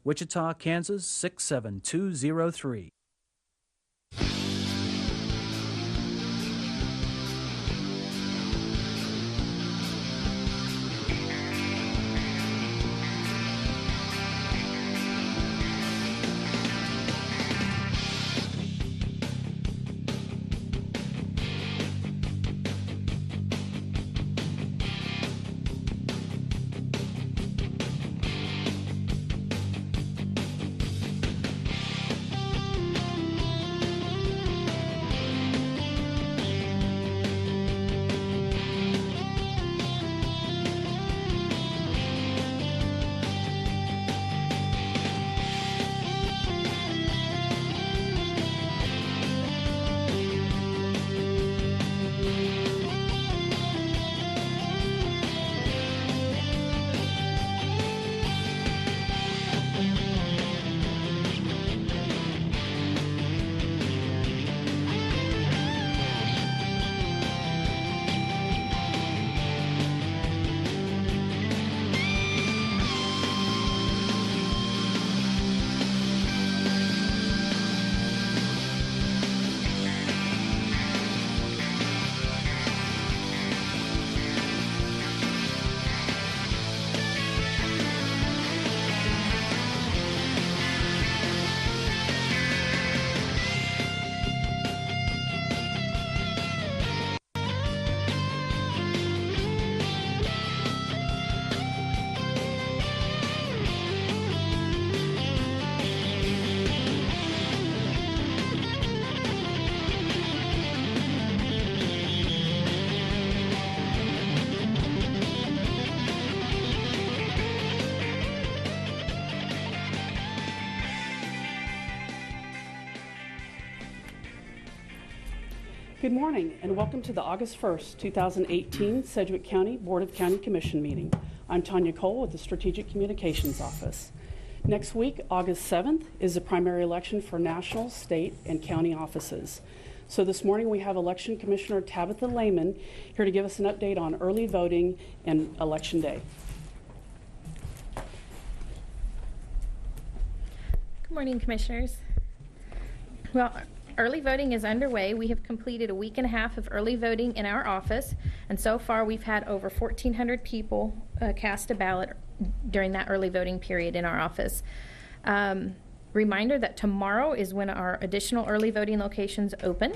Wichita, Kansas 67203. Good morning and welcome to the August 1st, 2018 Sedgwick County Board of County Commission meeting. I'm Tanya Cole with the Strategic Communications Office. Next week, August 7th, is the primary election for national, state, and county offices. So this morning we have Election Commissioner Tabitha Lehman here to give us an update on early voting and Election Day. Good morning, Commissioners. Well, early voting is underway. We have completed a week and a half of early voting in our office, and so far we've had over 1,400 people cast a ballot during that early voting period in our office. Reminder that tomorrow is when our additional early voting locations open.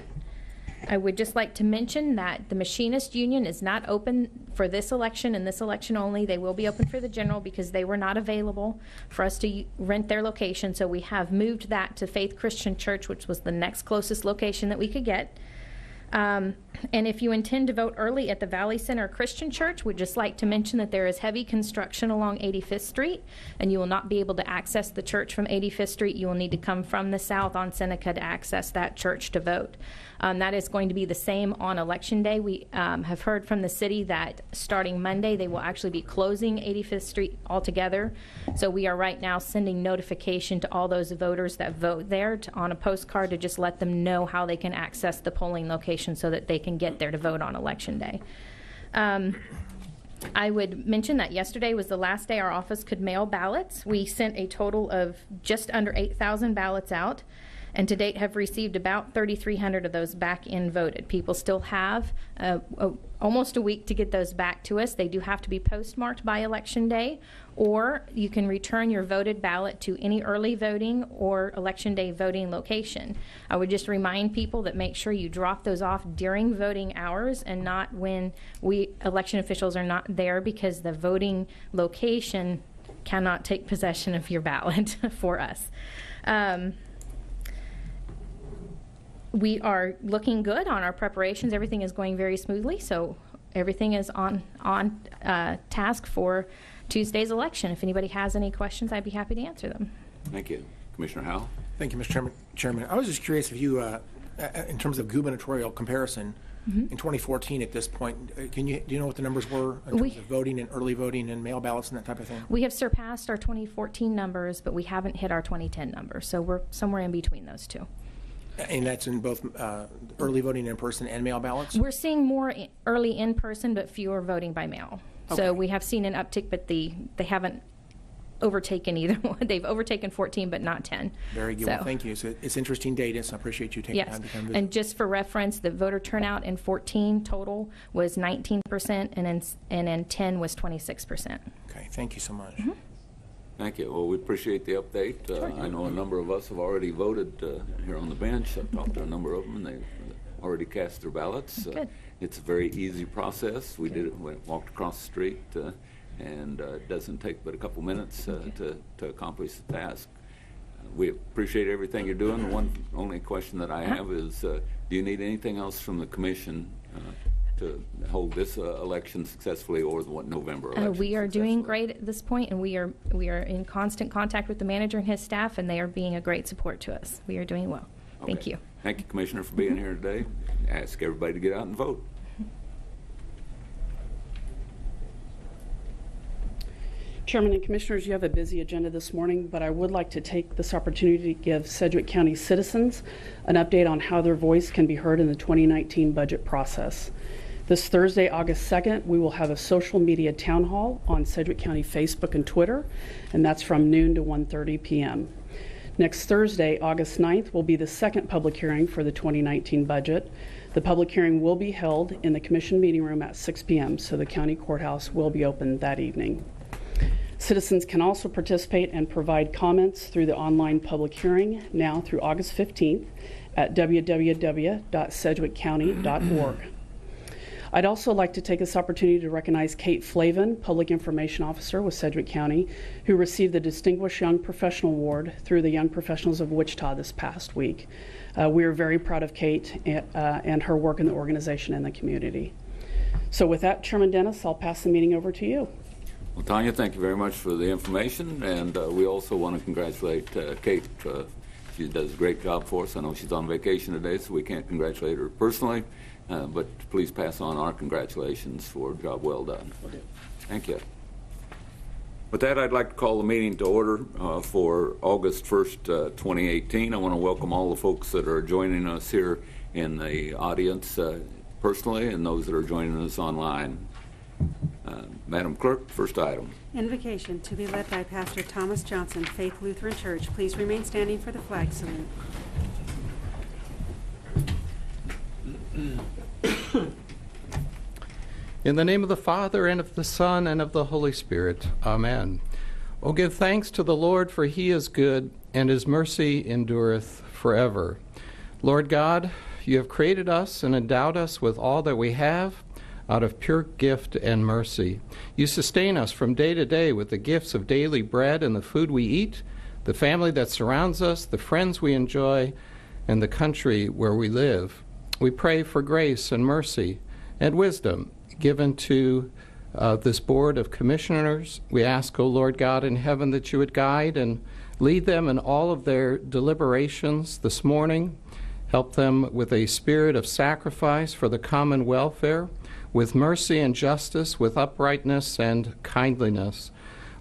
I would just like to mention that the Machinist Union is not open for this election and this election only. They will be open for the general because they were not available for us to rent their location. So we have moved that to Faith Christian Church, which was the next closest location that we could get. And if you intend to vote early at the Valley Center Christian Church, we'd just like to mention that there is heavy construction along 85th Street, and you will not be able to access the church from 85th Street. You will need to come from the south on Seneca to access that church to vote. That is going to be the same on Election Day. We have heard from the city that starting Monday, they will actually be closing 85th Street altogether. So we are right now sending notification to all those voters that vote there on a postcard to just let them know how they can access the polling location so that they can get there to vote on Election Day. I would mention that yesterday was the last day our office could mail ballots. We sent a total of just under 8,000 ballots out, and to date have received about 3,300 of those back in voted. People still have almost a week to get those back to us. They do have to be postmarked by Election Day, or you can return your voted ballot to any early voting or Election Day voting location. I would just remind people that make sure you drop those off during voting hours and not when election officials are not there, because the voting location cannot take possession of your ballot for us. We are looking good on our preparations. Everything is going very smoothly, so everything is on task for Tuesday's election. If anybody has any questions, I'd be happy to answer them. Thank you. Commissioner Howell? Thank you, Mr. Chairman. I was just curious if you, in terms of gubernatorial comparison, in 2014 at this point, do you know what the numbers were in terms of voting and early voting and mail ballots and that type of thing? We have surpassed our 2014 numbers, but we haven't hit our 2010 numbers, so we're somewhere in between those two. And that's in both early voting in person and mail ballots? We're seeing more early in person, but fewer voting by mail. Okay. So we have seen an uptick, but they haven't overtaken either one. They've overtaken 14, but not 10. Very good. So, Well, thank you. So it's interesting data, so I appreciate you taking yes. time to come visit. And just for reference, the voter turnout in 14 total was 19%, and in 10 was 26%. Okay, thank you so much. Thank you. Well, we appreciate the update. I know a number of us have already voted here on the bench. I've talked to a number of them, and they've already cast their ballots. Good. It's a very easy process. We did it, walked across the street, and it doesn't take but a couple minutes to accomplish the task. We appreciate everything you're doing. The only question that I have is, do you need anything else from the commission to hold this election successfully, or the November election? We are doing great at this point, and we are in constant contact with the manager and his staff, and they are being a great support to us. We are doing well. Okay. Thank you. Thank you, Commissioner, for being here today. Ask everybody to get out and vote. Chairman and Commissioners, you have a busy agenda this morning, but I would like to take this opportunity to give Sedgwick County citizens an update on how their voice can be heard in the 2019 budget process. This Thursday, August 2nd, we will have a social media town hall on Sedgwick County Facebook and Twitter, and that's from noon to 1:30 p.m. Next Thursday, August 9th, will be the second public hearing for the 2019 budget. The public hearing will be held in the Commission meeting room at 6 p.m., so the county courthouse will be open that evening. Citizens can also participate and provide comments through the online public hearing now through August 15th at www.sedgwickcounty.org. I'd also like to take this opportunity to recognize Kate Flavin, Public Information Officer with Sedgwick County, who received the Distinguished Young Professional Award through the Young Professionals of Wichita this past week. We are very proud of Kate and her work in the organization and the community. So with that, Chairman Dennis, I'll pass the meeting over to you. Well, Tanya, thank you very much for the information, and we also want to congratulate Kate. She does a great job for us. I know she's on vacation today, so we can't congratulate her personally, but please pass on our congratulations for a job well done. Thank you. With that, I'd like to call the meeting to order for August 1st, 2018. I want to welcome all the folks that are joining us here in the audience personally, and those that are joining us online. Madam Clerk, first item. Invocation to be led by Pastor Thomas Johnson, Faith Lutheran Church. Please remain standing for the flag salute. In the name of the Father, and of the Son, and of the Holy Spirit. Amen. O give thanks to the Lord, for he is good, and his mercy endureth forever. Lord God, you have created us and endowed us with all that we have, out of pure gift and mercy. You sustain us from day to day with the gifts of daily bread and the food we eat, the family that surrounds us, the friends we enjoy, and the country where we live. We pray for grace and mercy and wisdom given to this board of commissioners. We ask, O Lord God in heaven, that you would guide and lead them in all of their deliberations this morning. Help them with a spirit of sacrifice for the common welfare, with mercy and justice, with uprightness and kindliness.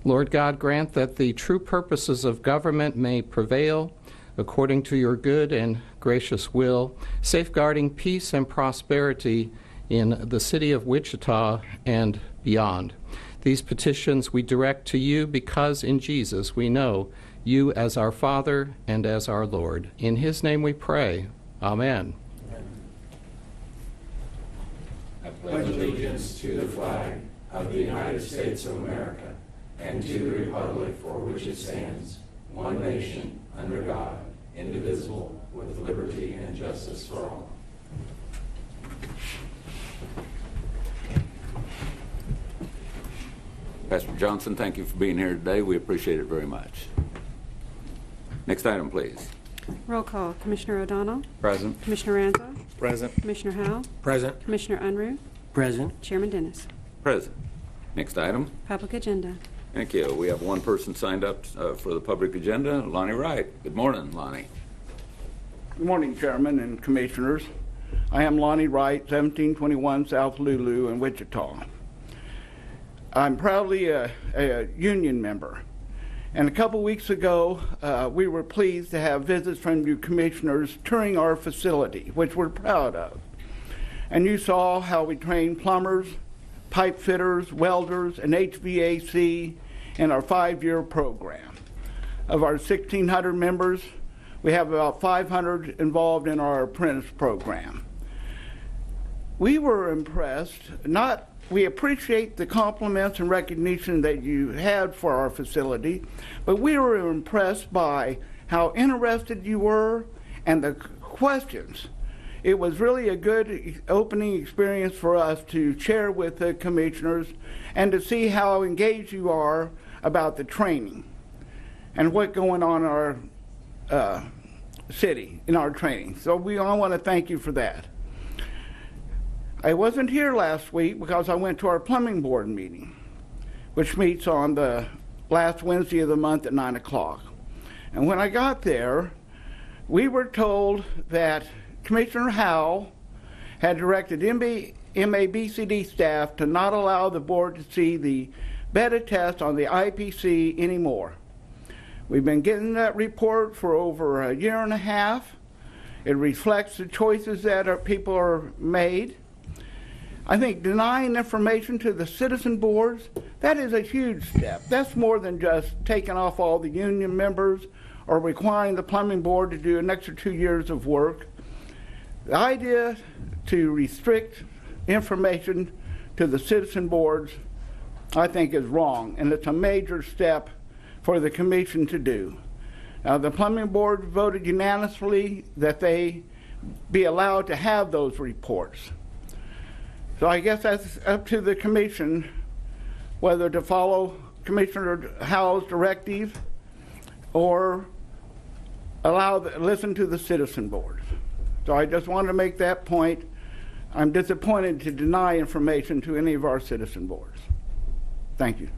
Lord God, grant that the true purposes of government may prevail according to your good and gracious will, safeguarding peace and prosperity in the city of Wichita and beyond. These petitions we direct to you because in Jesus we know you as our Father and as our Lord. In his name we pray. Amen. I pledge allegiance to the flag of the United States of America and to the republic for which it stands, one nation, under God, indivisible, with liberty and justice for all. Pastor Johnson, thank you for being here today. We appreciate it very much. Next item, please. Roll call. Commissioner O'Donnell? Present. Commissioner Ranzo? Present. Commissioner Howell? Present. Commissioner Unruh? Present. Chairman Dennis? Present. Next item. Public agenda. Thank you. We have one person signed up for the public agenda, Lonnie Wright. Good morning, Lonnie. Good morning, Chairman and Commissioners. I am Lonnie Wright, 1721 South Lulu in Wichita. I'm proudly a union member. And a couple weeks ago, we were pleased to have visits from you commissioners touring our facility, which we're proud of. And you saw how we train plumbers, pipe fitters, welders, and HVAC in our 5-year program. Of our 1,600 members, we have about 500 involved in our apprentice program. We were impressed, we appreciate the compliments and recognition that you had for our facility, but we were impressed by how interested you were and the questions. It was really a good opening experience for us to share with the commissioners and to see how engaged you are about the training and what's going on in our city, in our training. So I want to thank you for that. I wasn't here last week because I went to our plumbing board meeting, which meets on the last Wednesday of the month at 9 o'clock. And when I got there, we were told that Commissioner Howell had directed MABCD staff to not allow the board to see the beta test on the IPC anymore. We've been getting that report for over a year and a half. It reflects the choices that people are made. I think denying information to the citizen boards, that is a huge step. That's more than just taking off all the union members or requiring the plumbing board to do an extra 2 years of work. The idea to restrict information to the citizen boards, I think, is wrong, and it's a major step for the commission to do. Now, the plumbing board voted unanimously that they be allowed to have those reports. So I guess that's up to the commission whether to follow Commissioner Howell's directive or listen to the citizen boards. So I just wanted to make that point. I'm disappointed to deny information to any of our citizen boards. Thank you.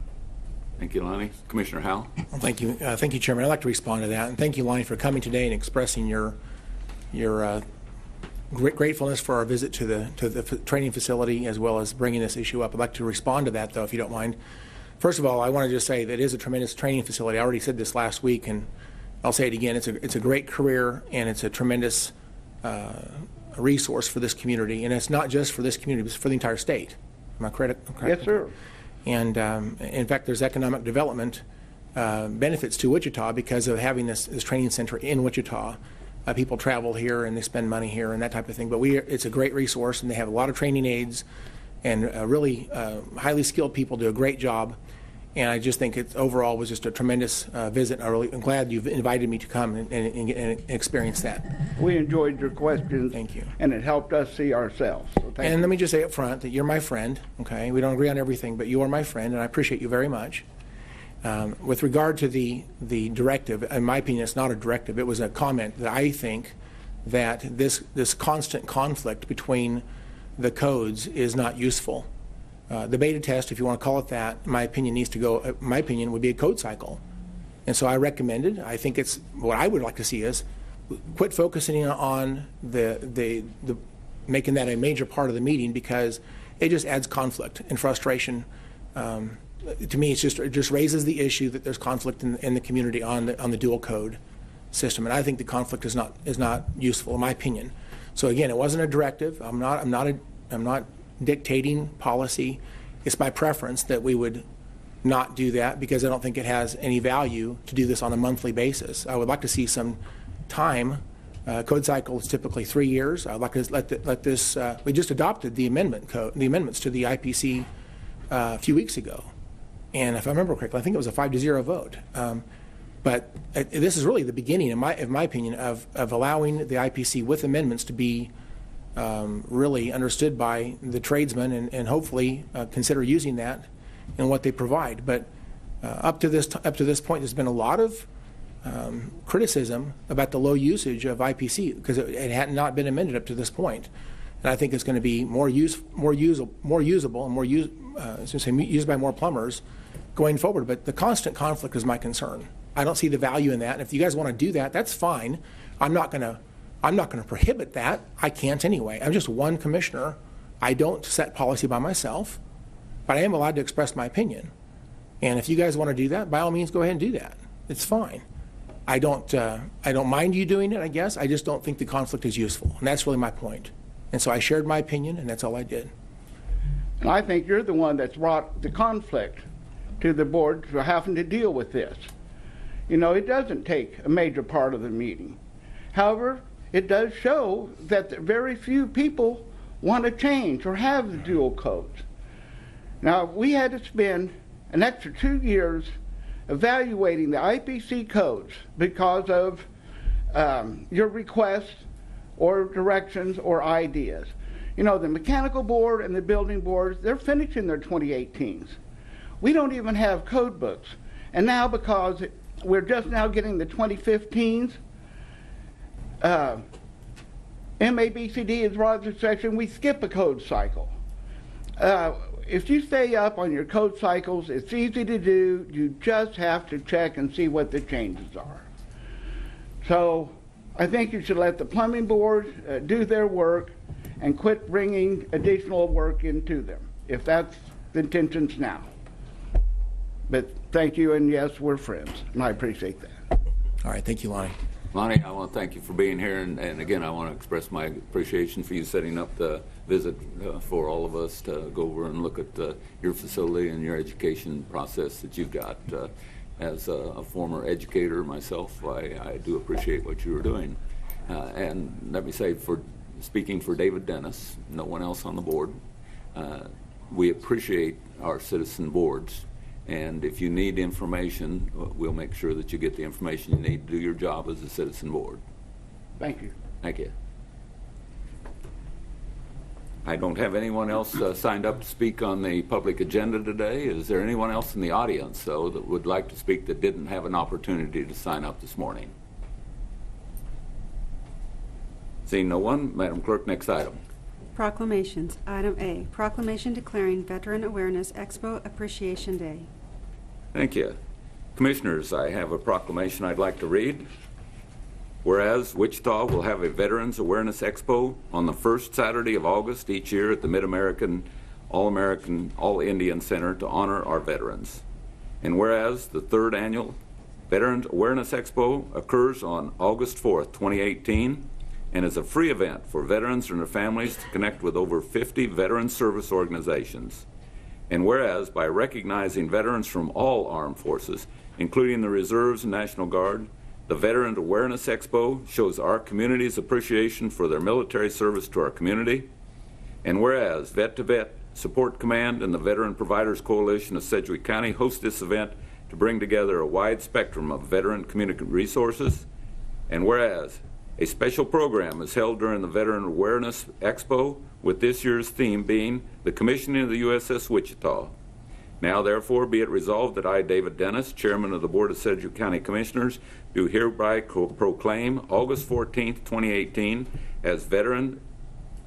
Thank you, Lonnie. Commissioner Howell. Well, thank you, Chairman. I'd like to respond to that, and thank you, Lonnie, for coming today and expressing your gratefulness for our visit to the training facility, as well as bringing this issue up. I'd like to respond to that, though, if you don't mind. First of all, I want to just say that it is a tremendous training facility. I already said this last week, and I'll say it again. It's a great career, and it's a tremendous resource for this community. And it's not just for this community, it's for the entire state. Am I correct? Yes, sir. And in fact, there's economic development benefits to Wichita because of having this training center in Wichita. People travel here and they spend money here and that type of thing. But it's a great resource, and they have a lot of training aides, and really highly skilled people do a great job. And I just think it overall was just a tremendous visit. I'm glad you've invited me to come and experience that. We enjoyed your questions. Thank you. And it helped us see ourselves. So thank you. Let me just say up front that you're my friend, okay? We don't agree on everything, but you are my friend, and I appreciate you very much. With regard to the directive, in my opinion, it's not a directive. It was a comment that I think that this constant conflict between the codes is not useful. The beta test, if you want to call it that, in my opinion, needs to go, my opinion, would be a code cycle. And so I recommended, I think it's, what I would like to see is quit focusing on the making that a major part of the meeting, because it just adds conflict and frustration. To me, it just raises the issue that there's conflict in the community on the dual code system, and I think the conflict is not useful, in my opinion. So again, it wasn't a directive. I'm not dictating policy. It's my preference that we would not do that, because I don't think it has any value to do this on a monthly basis. I would like to see some time. Code cycle is typically 3 years. I'd like to let this. We just adopted the amendments to the IPC a few weeks ago, and if I remember correctly, I think it was a 5-0 vote. But this is really the beginning, in my opinion, of allowing the IPC with amendments to be really understood by the tradesmen, and hopefully consider using that in what they provide. But up to this point, there's been a lot of criticism about the low usage of IPC, because it had not been amended up to this point. And I think it's going to be more usable and used by more plumbers going forward. But the constant conflict is my concern. I don't see the value in that. And if you guys want to do that, that's fine. I'm not going to prohibit that. I can't anyway. I'm just one commissioner. I don't set policy by myself, but I am allowed to express my opinion. And if you guys want to do that, by all means, go ahead and do that. It's fine. I don't mind you doing it, I guess. I just don't think the conflict is useful, and that's really my point. And so I shared my opinion, and that's all I did. And I think you're the one that's brought the conflict to the board for having to deal with this. You know, it doesn't take a major part of the meeting. However, it does show that very few people want to change or have the dual codes. Now, we had to spend an extra 2 years evaluating the IPC codes because of your requests or directions or ideas. You know, the mechanical board and the building boards, they're finishing their 2018s. We don't even have code books. And now, because we're just now getting the 2015s, MABCD is Roger's section, we skip a code cycle. If you stay up on your code cycles, it's easy to do. You just have to check and see what the changes are. So I think you should let the plumbing board do their work and quit bringing additional work into them, if that's the intentions now. But thank you, and yes, we're friends, and I appreciate that. All right, thank you, Lonnie. Lonnie, I want to thank you for being here, and again, I want to express my appreciation for you setting up the visit for all of us to go over and look at your facility and your education process that you've got. As a former educator myself, I do appreciate what you were doing. And let me say, for speaking for David Dennis, no one else on the board, we appreciate our citizen boards. And if you need information, we'll make sure that you get the information you need to do your job as a citizen board. Thank you. Thank you. I don't have anyone else signed up to speak on the public agenda today. Is there anyone else in the audience, though, that would like to speak that didn't have an opportunity to sign up this morning? Seeing no one, Madam Clerk, next item. Proclamations. Item A, proclamation declaring Veteran Awareness Expo Appreciation Day. Thank you. Commissioners, I have a proclamation I'd like to read. Whereas Wichita will have a Veterans Awareness Expo on the first Saturday of August each year at the Mid-American, All-American, All-Indian Center to honor our veterans. And whereas the third annual Veterans Awareness Expo occurs on August 4th, 2018, and is a free event for veterans and their families to connect with over 50 veteran service organizations. And whereas by recognizing veterans from all armed forces, including the Reserves and National Guard, the Veteran Awareness Expo shows our community's appreciation for their military service to our community. And whereas Vet2Vet Support Command and the Veteran Providers Coalition of Sedgwick County host this event to bring together a wide spectrum of veteran community resources. And whereas a special program is held during the Veteran Awareness Expo, with this year's theme being the commissioning of the USS Wichita. Now, therefore, be it resolved that I, David Dennis, Chairman of the Board of Sedgwick County Commissioners, do hereby proclaim August 14th, 2018 as Veteran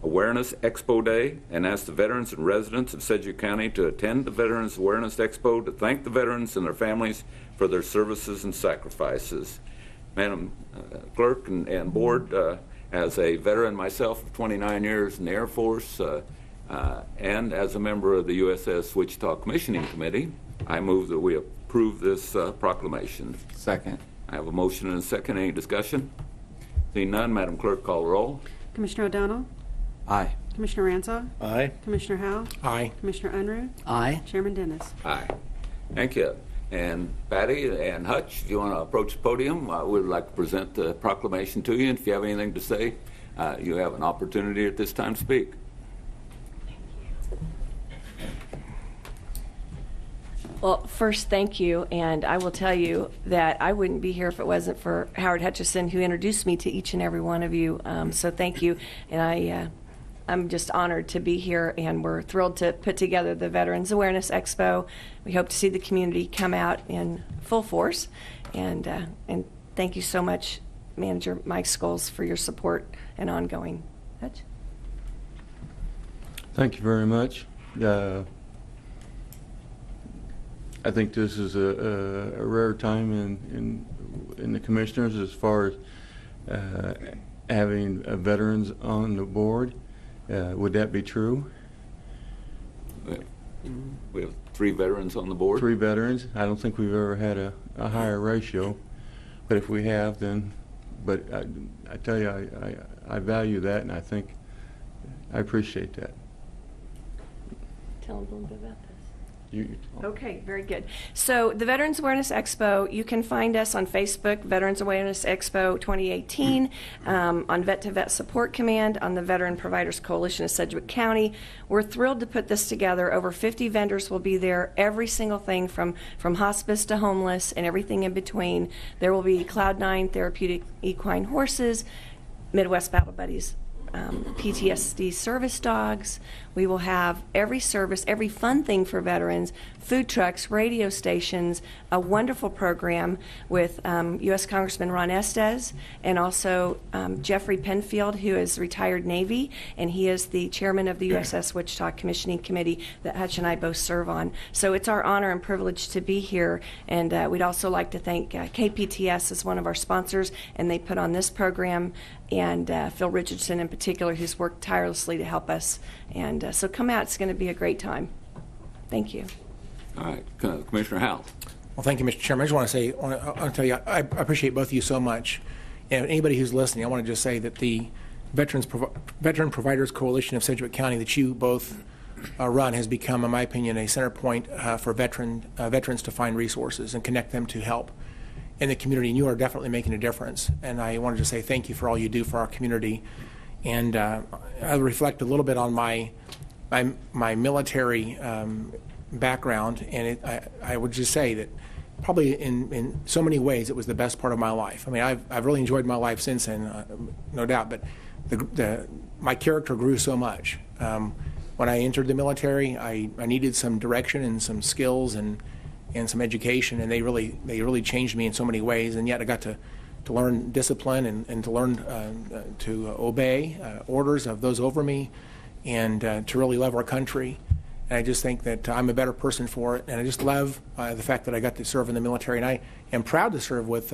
Awareness Expo Day, and ask the veterans and residents of Sedgwick County to attend the Veterans Awareness Expo to thank the veterans and their families for their services and sacrifices. Madam Clerk and Board, as a veteran myself of 29 years in the Air Force and as a member of the USS Wichita Commissioning Committee, I move that we approve this proclamation. Second. I have a motion and a second. Any discussion? Seeing none, Madam Clerk, call the roll. Commissioner O'Donnell? Aye. Commissioner Ransaw? Aye. Commissioner Howell? Aye. Commissioner Unruh? Aye. Chairman Dennis? Aye. Thank you. And Patty and Hutch, if you want to approach the podium, we would like to present the proclamation to you. And if you have anything to say, you have an opportunity at this time to speak. Well, first, thank you, and I will tell you that I wouldn't be here if it wasn't for Howard Hutchison, who introduced me to each and every one of you. So thank you, and I'm just honored to be here, and we're thrilled to put together the Veterans Awareness Expo. We hope to see the community come out in full force, and thank you so much, Manager Mike Scholes, for your support and ongoing. Hutch? Thank you very much. I think this is a rare time in the commissioners as far as having veterans on the board. Would that be true? We have 3 veterans on the board. 3 veterans. I don't think we've ever had a higher ratio, but if we have, then. But I tell you, I value that, and I appreciate that. Tell them a little bit about this. Okay, very good. So the Veterans Awareness Expo, you can find us on Facebook, Veterans Awareness Expo 2018, on Vet to Vet Support Command, on the Veteran Providers Coalition of Sedgwick County. We're thrilled to put this together. Over 50 vendors will be there. Every single thing from hospice to homeless and everything in between. There will be Cloud9 therapeutic equine horses, Midwest Battle Buddies, PTSD service dogs. We will have every service, every fun thing for veterans, food trucks, radio stations, a wonderful program with U.S. Congressman Ron Estes and also Jeffrey Penfield, who is retired Navy, and he is the chairman of the USS Wichita Commissioning Committee that Hutch and I both serve on. So it's our honor and privilege to be here, and we'd also like to thank KPTS as one of our sponsors, and they put on this program, and Phil Richardson in particular, who's worked tirelessly to help us. And so come out. It's going to be a great time. Thank you. All right. Commissioner Howell. Well, thank you, Mr. Chairman. I just want to say, I want to tell you, I appreciate both of you so much. And anybody who's listening, I want to just say that the Veteran Providers Coalition of Sedgwick County that you both run has become, in my opinion, a center point for veterans to find resources and connect them to help in the community. And you are definitely making a difference. And I wanted to say thank you for all you do for our community. And I'll reflect a little bit on my military background, and I would just say that probably in so many ways it was the best part of my life. I mean, I've really enjoyed my life since then, no doubt, but my character grew so much. When I entered the military, I needed some direction and some skills and some education, and they really changed me in so many ways, and yet I got to learn discipline and to learn to obey orders of those over me, and to really love our country. And I just think that I'm a better person for it, and I just love the fact that I got to serve in the military. And I am proud to serve with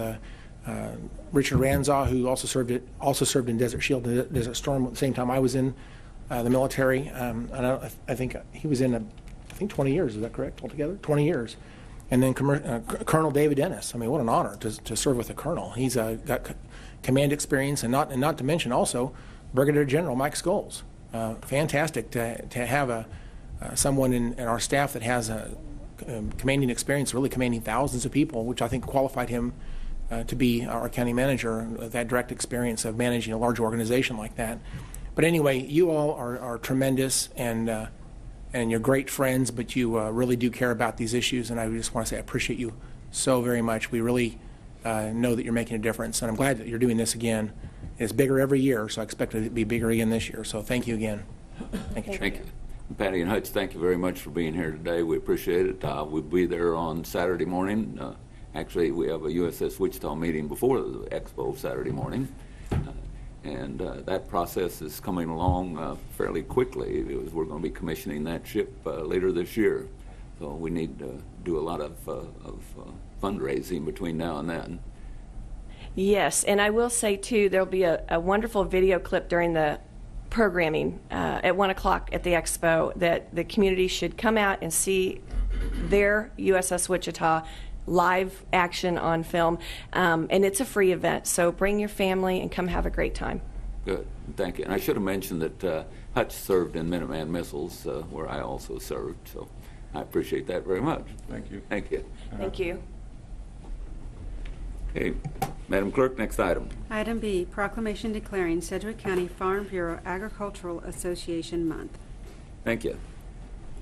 Richard Ranzaw, who also served in Desert Shield and Desert Storm at the same time I was in the military. And I think he was in 20 years. Is that correct altogether? 20 years. And then Colonel David Ennis. I mean, what an honor to serve with a colonel. He's got command experience, and not to mention also Brigadier General Mike Scholes. Fantastic to have someone in our staff that has a commanding experience, really commanding thousands of people, which I think qualified him to be our county manager. That direct experience of managing a large organization like that. But anyway, you all are tremendous, and you're great friends, but you really do care about these issues, and I just want to say I appreciate you so very much. We really know that you're making a difference, and I'm glad that you're doing this again. It's bigger every year, so I expect it to be bigger again this year. So thank you again. Thank you. Thank you. Patty and Hutch, thank you very much for being here today. We appreciate it. We'll be there on Saturday morning. Actually, we have a USS Wichita meeting before the Expo Saturday morning. And that process is coming along fairly quickly. We're going to be commissioning that ship later this year. So we need to do a lot of fundraising between now and then. Yes, and I will say, too, there'll be a wonderful video clip during the programming at 1 o'clock at the Expo that the community should come out and see their USS Wichita live action on film, and it's a free event, so bring your family and come have a great time. Good, thank you. And I should have mentioned that Hutch served in Minuteman Missiles, where I also served, so I appreciate that very much. Thank you. Thank you. Thank you. Okay, Madam Clerk, next item. Item B, proclamation declaring Sedgwick County Farm Bureau Agricultural Association Month. Thank you.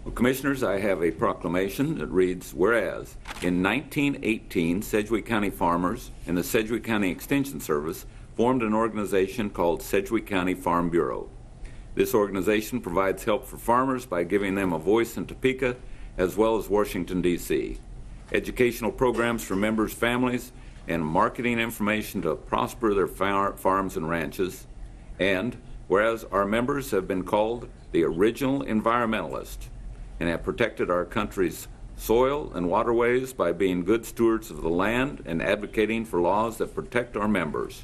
Well, Commissioners, I have a proclamation that reads, whereas in 1918, Sedgwick County farmers and the Sedgwick County Extension Service formed an organization called Sedgwick County Farm Bureau. This organization provides help for farmers by giving them a voice in Topeka as well as Washington, D.C., educational programs for members' families, and marketing information to prosper their farms and ranches. And whereas our members have been called the original environmentalists and have protected our country's soil and waterways by being good stewards of the land and advocating for laws that protect our members.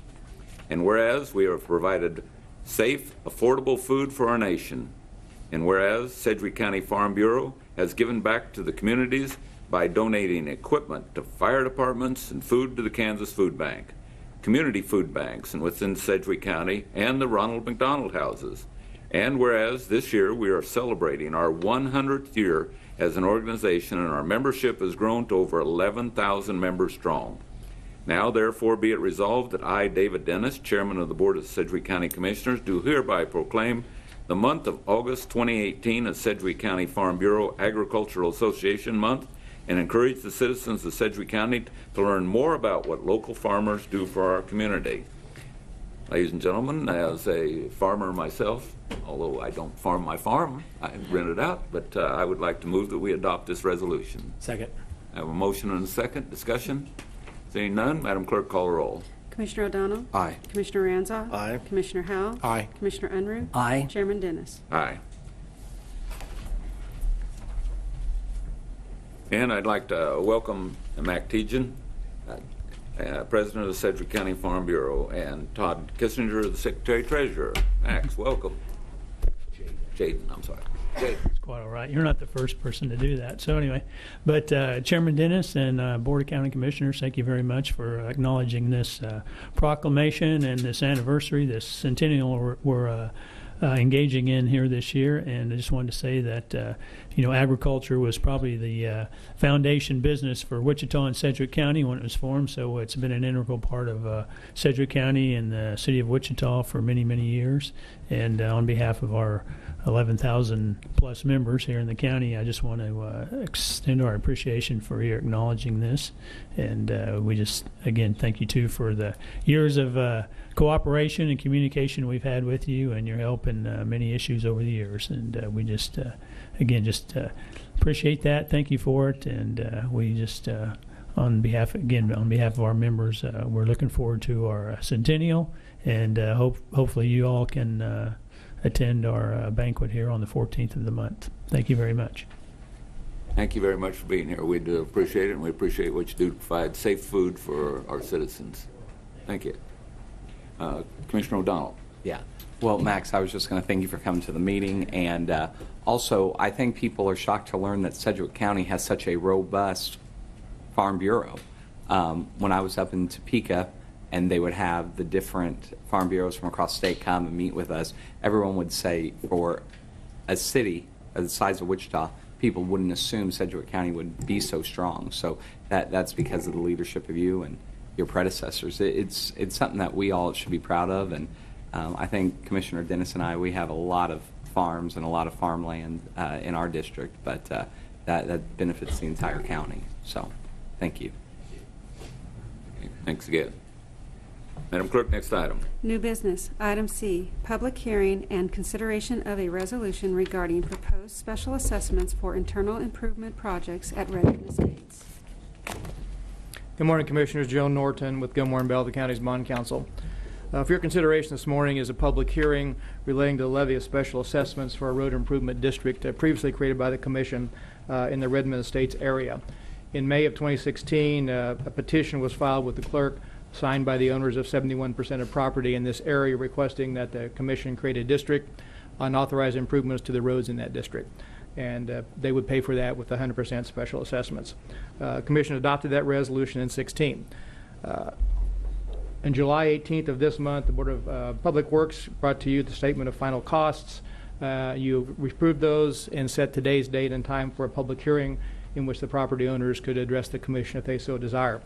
And whereas we have provided safe, affordable food for our nation. And whereas Sedgwick County Farm Bureau has given back to the communities by donating equipment to fire departments and food to the Kansas Food Bank, community food banks and within Sedgwick County, and the Ronald McDonald Houses. And whereas this year we are celebrating our 100th year as an organization, and our membership has grown to over 11,000 members strong. Now, therefore, be it resolved that I, David Dennis, Chairman of the Board of Sedgwick County Commissioners, do hereby proclaim the month of August 2018 as Sedgwick County Farm Bureau Agricultural Association Month, and encourage the citizens of Sedgwick County to learn more about what local farmers do for our community. Ladies and gentlemen, as a farmer myself, although I don't farm my farm, I rent it out, but I would like to move that we adopt this resolution. Second. I have a motion and a second. Discussion? Seeing none, Madam Clerk, call the roll. Commissioner O'Donnell? Aye. Commissioner Ranzau? Aye. Commissioner Howell? Aye. Commissioner Unruh? Aye. Chairman Dennis? Aye. And I'd like to welcome Mac Tejan, President of the Sedgwick County Farm Bureau, and Todd Kissinger, the Secretary-Treasurer. Max, welcome. Jaden, I'm sorry. Jaden. It's quite all right. You're not the first person to do that. So anyway, but Chairman Dennis and Board of County Commissioners, thank you very much for acknowledging this proclamation and this anniversary, this centennial we're engaging in here this year. And I just wanted to say that agriculture was probably the foundation business for Wichita and Sedgwick County when it was formed. So it's been an integral part of Sedgwick County and the city of Wichita for many, many years. And on behalf of our 11,000 plus members here in the county, I just want to extend our appreciation for your acknowledging this. And we just, again, thank you too for the years of cooperation and communication we've had with you and your help in many issues over the years. And we just, again, just appreciate that. Thank you for it. And we just, on behalf of our members, we're looking forward to our centennial, and hopefully you all can attend our banquet here on the 14th of the month. Thank you very much. Thank you very much for being here. We do appreciate it, and we appreciate what you do to provide safe food for our citizens. Thank you. Commissioner O'Donnell. Yeah. Well, Max, I was just going to thank you for coming to the meeting. And also, I think people are shocked to learn that Sedgwick County has such a robust Farm Bureau. When I was up in Topeka, and they would have the different farm bureaus from across the state come and meet with us, everyone would say for a city of the size of Wichita, people wouldn't assume Sedgwick County would be so strong. So that's because of the leadership of you and your predecessors. It's something that we all should be proud of. And I think Commissioner Dennis and I, we have a lot of farms and a lot of farmland in our district, but that benefits the entire county. So thank you. Okay, thanks again. Madam Clerk, next item. New business. Item C, public hearing and consideration of a resolution regarding proposed special assessments for internal improvement projects at Redmond Estates. Good morning, Commissioners. Joe Norton with Gilmore and Bell, the county's bond counsel. For your consideration this morning is a public hearing relating to the levy of special assessments for a road improvement district previously created by the Commission in the Redmond Estates area. In May of 2016, a petition was filed with the clerk signed by the owners of 71% of property in this area requesting that the Commission create a district on authorized improvements to the roads in that district. And they would pay for that with 100% special assessments. Commission adopted that resolution in 2016. On July 18th of this month, the Board of Public Works brought to you the statement of final costs. You approved those and set today's date and time for a public hearing in which the property owners could address the Commission if they so desire.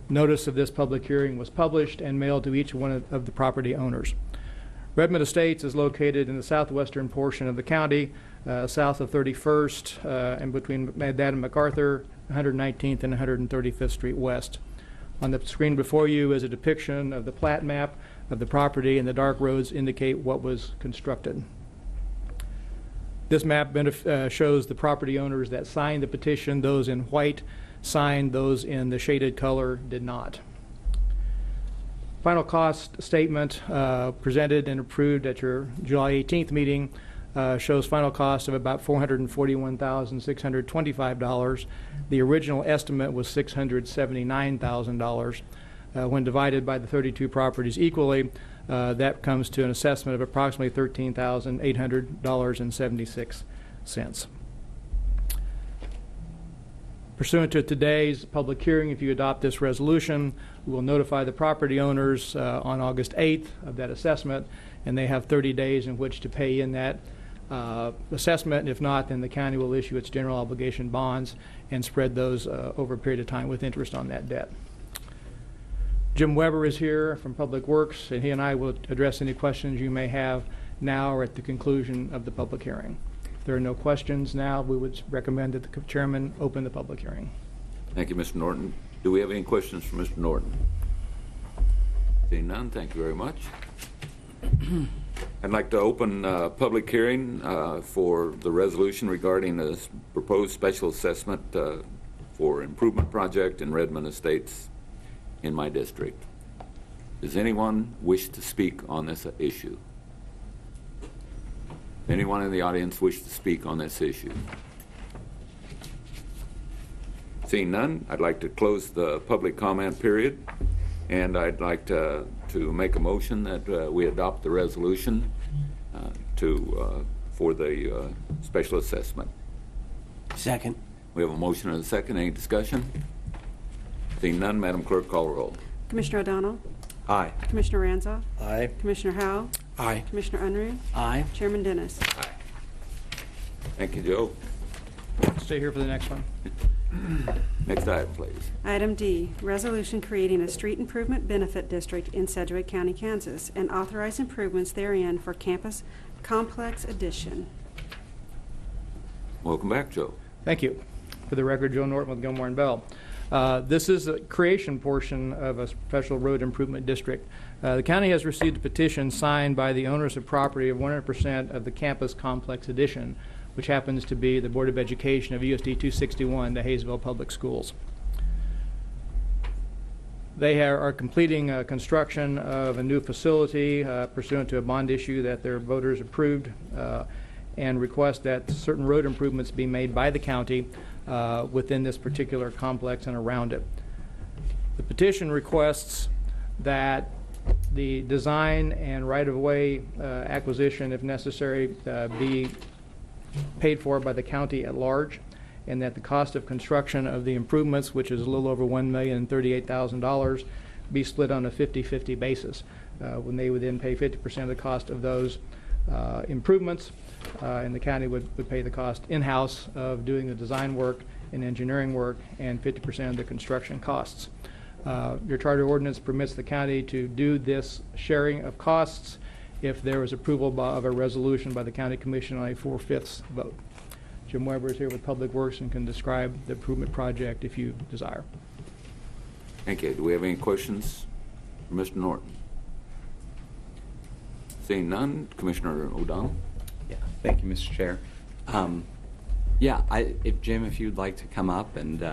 Notice of this public hearing was published and mailed to each one of the property owners. Redmond Estates is located in the southwestern portion of the county, south of 31st and between that and MacArthur, 119th and 135th Street West. On the screen before you is a depiction of the plat map of the property, and the dark roads indicate what was constructed. This map shows the property owners that signed the petition. Those in white signed, those in the shaded color did not. Final cost statement presented and approved at your July 18th meeting shows final cost of about $441,625. The original estimate was $679,000. When divided by the 32 properties equally, that comes to an assessment of approximately $13,800.76. Pursuant to today's public hearing, if you adopt this resolution, we will notify the property owners on August 8th of that assessment, and they have 30 days in which to pay in that assessment. If not, then the county will issue its general obligation bonds and spread those over a period of time with interest on that debt. Jim Weber is here from Public Works, and he and I will address any questions you may have now or at the conclusion of the public hearing. If there are no questions now, we would recommend that the chairman open the public hearing. Thank you, Mr. Norton. Do we have any questions for Mr. Norton? Seeing none, thank you very much. I'd like to open public hearing for the resolution regarding a proposed special assessment for improvement project in Redmond Estates in my district. Does anyone wish to speak on this issue? Anyone in the audience wish to speak on this issue? Seeing none, I'd like to close the public comment period, and I'd like to make a motion that we adopt the resolution for the special assessment. Second. We have a motion and a second. Any discussion? Seeing none, Madam Clerk, call roll. Commissioner O'Donnell? Aye. Commissioner Ranzoff? Aye. Commissioner Howell? Aye. Commissioner Unruh? Aye. Chairman Dennis? Aye. Thank you, Joe. Stay here for the next one. Next item, please. Item D, resolution creating a street improvement benefit district in Sedgwick County, Kansas, and authorize improvements therein for campus complex addition. Welcome back, Joe. Thank you. For the record, Joe Norton with Gilmore and Bell. This is a creation portion of a special road improvement district. The county has received a petition signed by the owners of property of 100% of the campus complex addition, which happens to be the Board of Education of USD 261, the Hayesville Public Schools. They are completing construction of a new facility pursuant to a bond issue that their voters approved and request that certain road improvements be made by the county within this particular complex and around it. The petition requests that the design and right-of-way acquisition, if necessary, be paid for by the county at large, and that the cost of construction of the improvements, which is a little over $1,038,000, be split on a 50-50 basis, when they would then pay 50% of the cost of those improvements, and the county would pay the cost in-house of doing the design work and engineering work and 50% of the construction costs. Your charter ordinance permits the county to do this sharing of costs if there is approval of a resolution by the county commission on a 4/5 vote. Jim Weber is here with Public Works and can describe the improvement project if you desire. Thank you. Do we have any questions for Mr. Norton? Seeing none, Commissioner O'Donnell. Yeah, thank you, Mr. Chair. If Jim, if you'd like to come up, and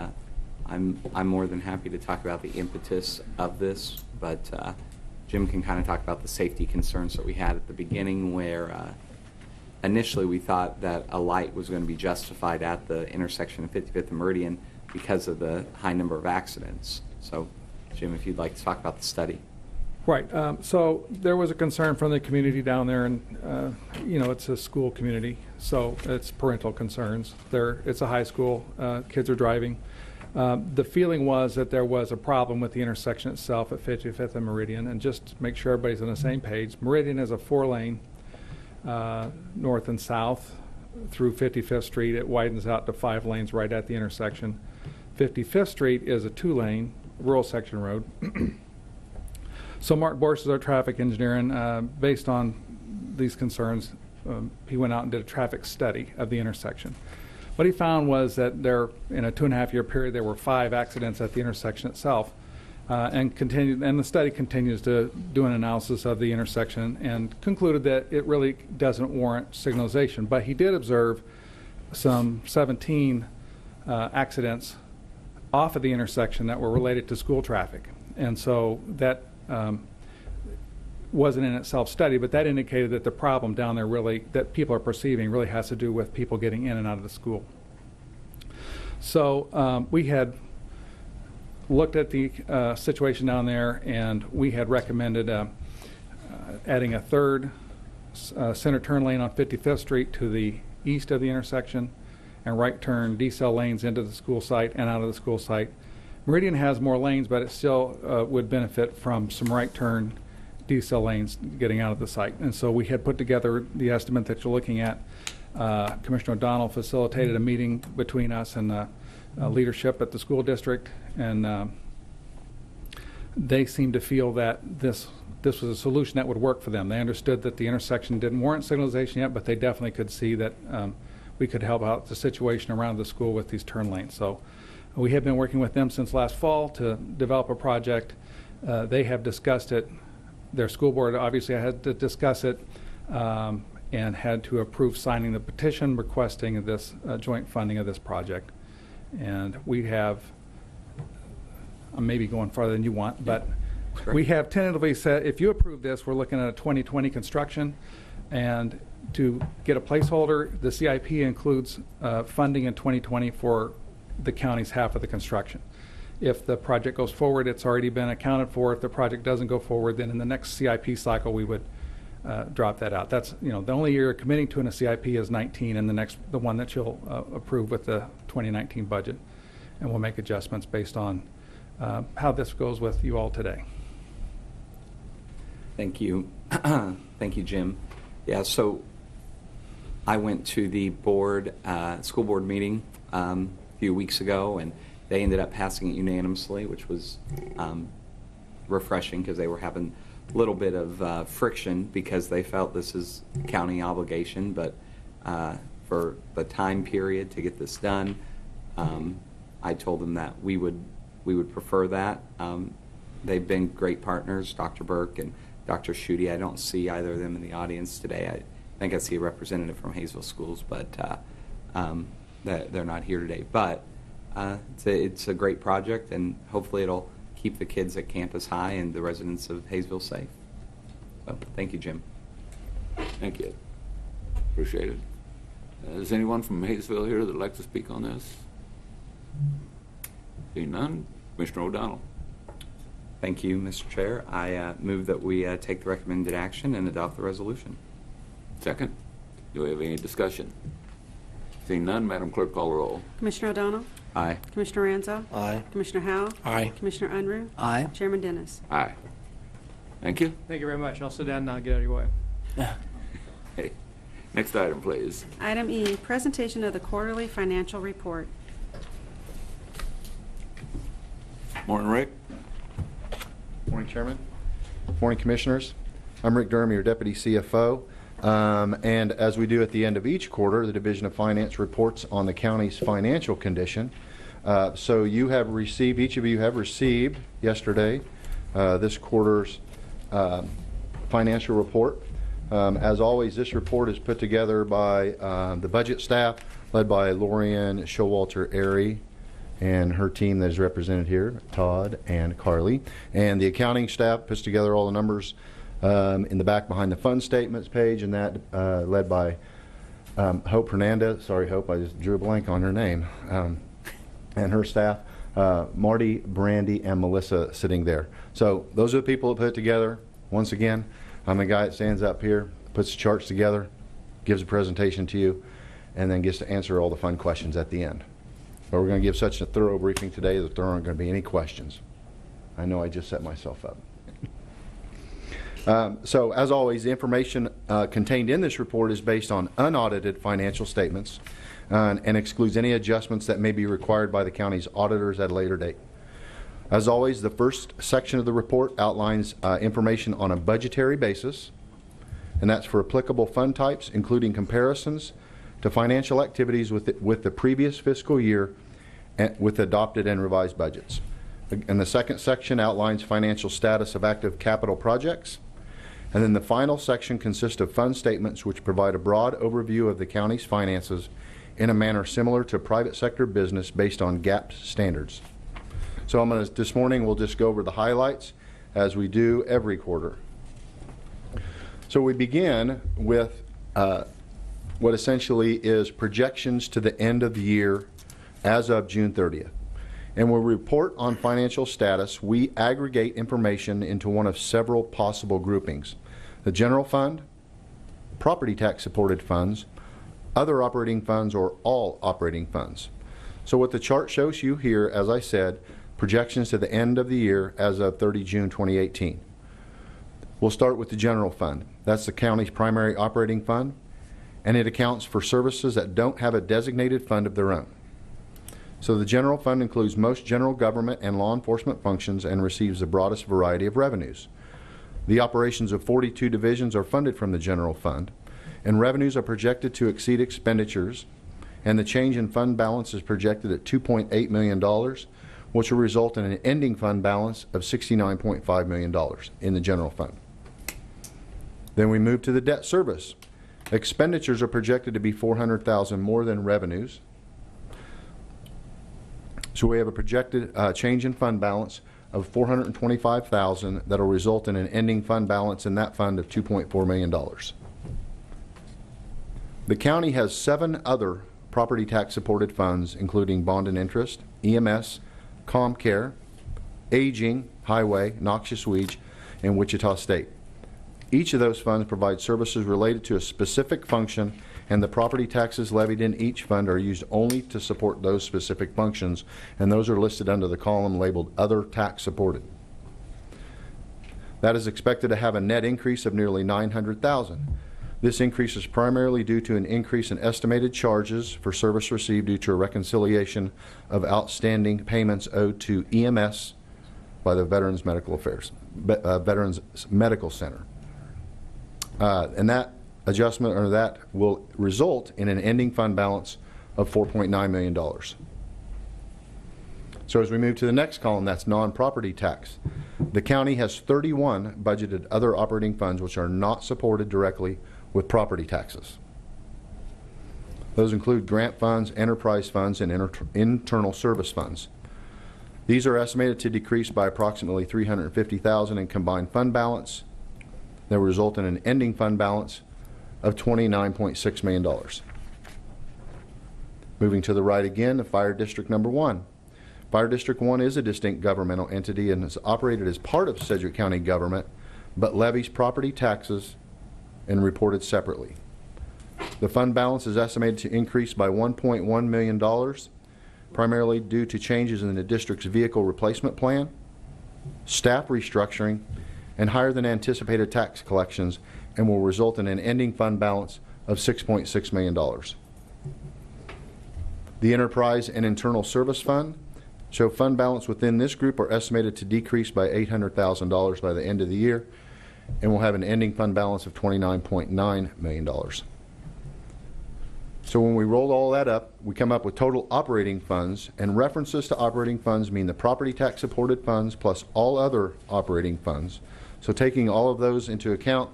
I'm more than happy to talk about the impetus of this, but Jim can kind of talk about the safety concerns that we had at the beginning, where initially we thought that a light was going to be justified at the intersection of 55th and Meridian because of the high number of accidents. So, Jim, if you'd like to talk about the study. Right. So there was a concern from the community down there, and it's a school community, so it's parental concerns. It's a high school. Kids are driving. The feeling was that there was a problem with the intersection itself at 55th and Meridian, and just to make sure everybody's on the same page, Meridian is a 4-lane north and south through 55th Street. It widens out to 5 lanes right at the intersection. 55th Street is a 2-lane rural section road. So Mark Borsch is our traffic engineer, and based on these concerns, he went out and did a traffic study of the intersection. What he found was that in a 2.5-year period, there were 5 accidents at the intersection itself, and the study continues to do an analysis of the intersection and concluded that it really doesn't warrant signalization. But he did observe some 17 accidents off of the intersection that were related to school traffic, and so that wasn't in itself studied, but that indicated that the problem down there that people are perceiving really has to do with people getting in and out of the school. So we had looked at the situation down there, and we had recommended adding a 3rd center turn lane on 55th Street to the east of the intersection, and right turn decel lanes into the school site and out of the school site. Meridian has more lanes, but it still would benefit from some right turn decel lanes getting out of the site. And so we had put together the estimate that you're looking at. Commissioner O'Donnell facilitated a meeting between us and leadership at the school district, and they seemed to feel that this was a solution that would work for them. They understood that the intersection didn't warrant signalization yet, but they definitely could see that we could help out the situation around the school with these turn lanes. So we have been working with them since last fall to develop a project. They have discussed it. Their school board obviously had to discuss it and had to approve signing the petition requesting this joint funding of this project. And we have, I'm maybe going farther than you want, but we have tentatively said if you approve this, we're looking at a 2020 construction. And to get a placeholder, the CIP includes funding in 2020 for the county's half of the construction. If the project goes forward, it's already been accounted for. If the project doesn't go forward, then in the next CIP cycle, we would drop that out. That's, you know, the only year committing to in a CIP is 19, and the one that you'll approve with the 2019 budget. And we'll make adjustments based on how this goes with you all today. Thank you. Thank you, Jim. Yeah, so I went to the school board meeting a few weeks ago, and they ended up passing it unanimously, which was refreshing because they were having a little bit of friction because they felt this is a county obligation, but for the time period to get this done, I told them that we would prefer that. They've been great partners, Dr. Burke and Dr. Schutte. I don't see either of them in the audience today. I think I see a representative from Hayesville Schools, but they're not here today. But it's a great project, and hopefully it'll keep the kids at Campus High and the residents of Hayesville safe. So, thank you, Jim. Thank you. Appreciate it. Is anyone from Hayesville here that would like to speak on this? Seeing none, Commissioner O'Donnell. Thank you, Mr. Chair. I move that we take the recommended action and adopt the resolution. Second. Do we have any discussion? Seeing none, Madam Clerk, call the roll. Commissioner O'Donnell? Aye. Commissioner Ranzo? Aye. Commissioner Howell? Aye. Commissioner Unruh? Aye. Chairman Dennis? Aye. Thank you. Thank you very much. I'll sit down and I'll get out of your way. Hey. Next item, please. Item E, presentation of the quarterly financial report. Morning, Rick. Morning, Chairman. Morning, Commissioners. I'm Rick Durham, your Deputy CFO. And as we do at the end of each quarter, the Division of Finance reports on the county's financial condition. So you have received, each of you have received yesterday this quarter's financial report. As always, this report is put together by the budget staff, led by Lorian Showalter-Airy and her team that is represented here, Todd and Carly. And the accounting staff puts together all the numbers in the back behind the fund statements page, and that led by Hope Hernandez. Sorry, Hope, I just drew a blank on her name. And her staff, Marty, Brandy, and Melissa sitting there. So those are the people that put it together. Once again, I'm the guy that stands up here, puts the charts together, gives a presentation to you, and then gets to answer all the fun questions at the end. But we're going to give such a thorough briefing today that there aren't going to be any questions. I know I just set myself up. So, as always, the information contained in this report is based on unaudited financial statements and excludes any adjustments that may be required by the county's auditors at a later date. As always, the first section of the report outlines information on a budgetary basis, and that's for applicable fund types, including comparisons to financial activities with the previous fiscal year and with adopted and revised budgets. And the second section outlines financial status of active capital projects. And then the final section consists of fund statements which provide a broad overview of the county's finances in a manner similar to private sector business based on GAAP standards. So this morning we'll just go over the highlights as we do every quarter. So we begin with what essentially is projections to the end of the year as of June 30th. And when we report on financial status, we aggregate information into one of several possible groupings: the general fund, property tax supported funds, other operating funds, or all operating funds. So what the chart shows you here, as I said, projections to the end of the year as of 30 June 2018. We'll start with the general fund. That's the county's primary operating fund, and it accounts for services that don't have a designated fund of their own. So the general fund includes most general government and law enforcement functions and receives the broadest variety of revenues. The operations of 42 divisions are funded from the general fund, and revenues are projected to exceed expenditures, and the change in fund balance is projected at $2.8 million, which will result in an ending fund balance of $69.5 million in the general fund. Then we move to the debt service. Expenditures are projected to be $400,000 more than revenues. So we have a projected change in fund balance of $425,000 that will result in an ending fund balance in that fund of $2.4 million. The county has 7 other property tax supported funds, including bond and interest, EMS, ComCare, aging, highway, noxious weeds, and Wichita State. Each of those funds provide services related to a specific function, and the property taxes levied in each fund are used only to support those specific functions, and those are listed under the column labeled Other Tax Supported. That is expected to have a net increase of nearly $900,000. This increase is primarily due to an increase in estimated charges for service received due to a reconciliation of outstanding payments owed to EMS by the Veterans Medical Center. And that adjustment, or that, will result in an ending fund balance of $4.9 million. So as we move to the next column, that's non-property tax. The county has 31 budgeted other operating funds which are not supported directly with property taxes. Those include grant funds, enterprise funds, and internal service funds. These are estimated to decrease by approximately $350,000 in combined fund balance. That will result in an ending fund balance of $29.6 million. Moving to the right again, the Fire District Number 1. Fire District 1 is a distinct governmental entity and is operated as part of Sedgwick County government, but levies property taxes and reported separately. The fund balance is estimated to increase by $1.1 million, primarily due to changes in the district's vehicle replacement plan, staff restructuring, and higher than anticipated tax collections, and will result in an ending fund balance of $6.6 million. The Enterprise and Internal Service Fund show fund balance within this group are estimated to decrease by $800,000 by the end of the year, and will have an ending fund balance of $29.9 million. So when we roll all that up, we come up with total operating funds, and references to operating funds mean the property tax supported funds plus all other operating funds. So taking all of those into account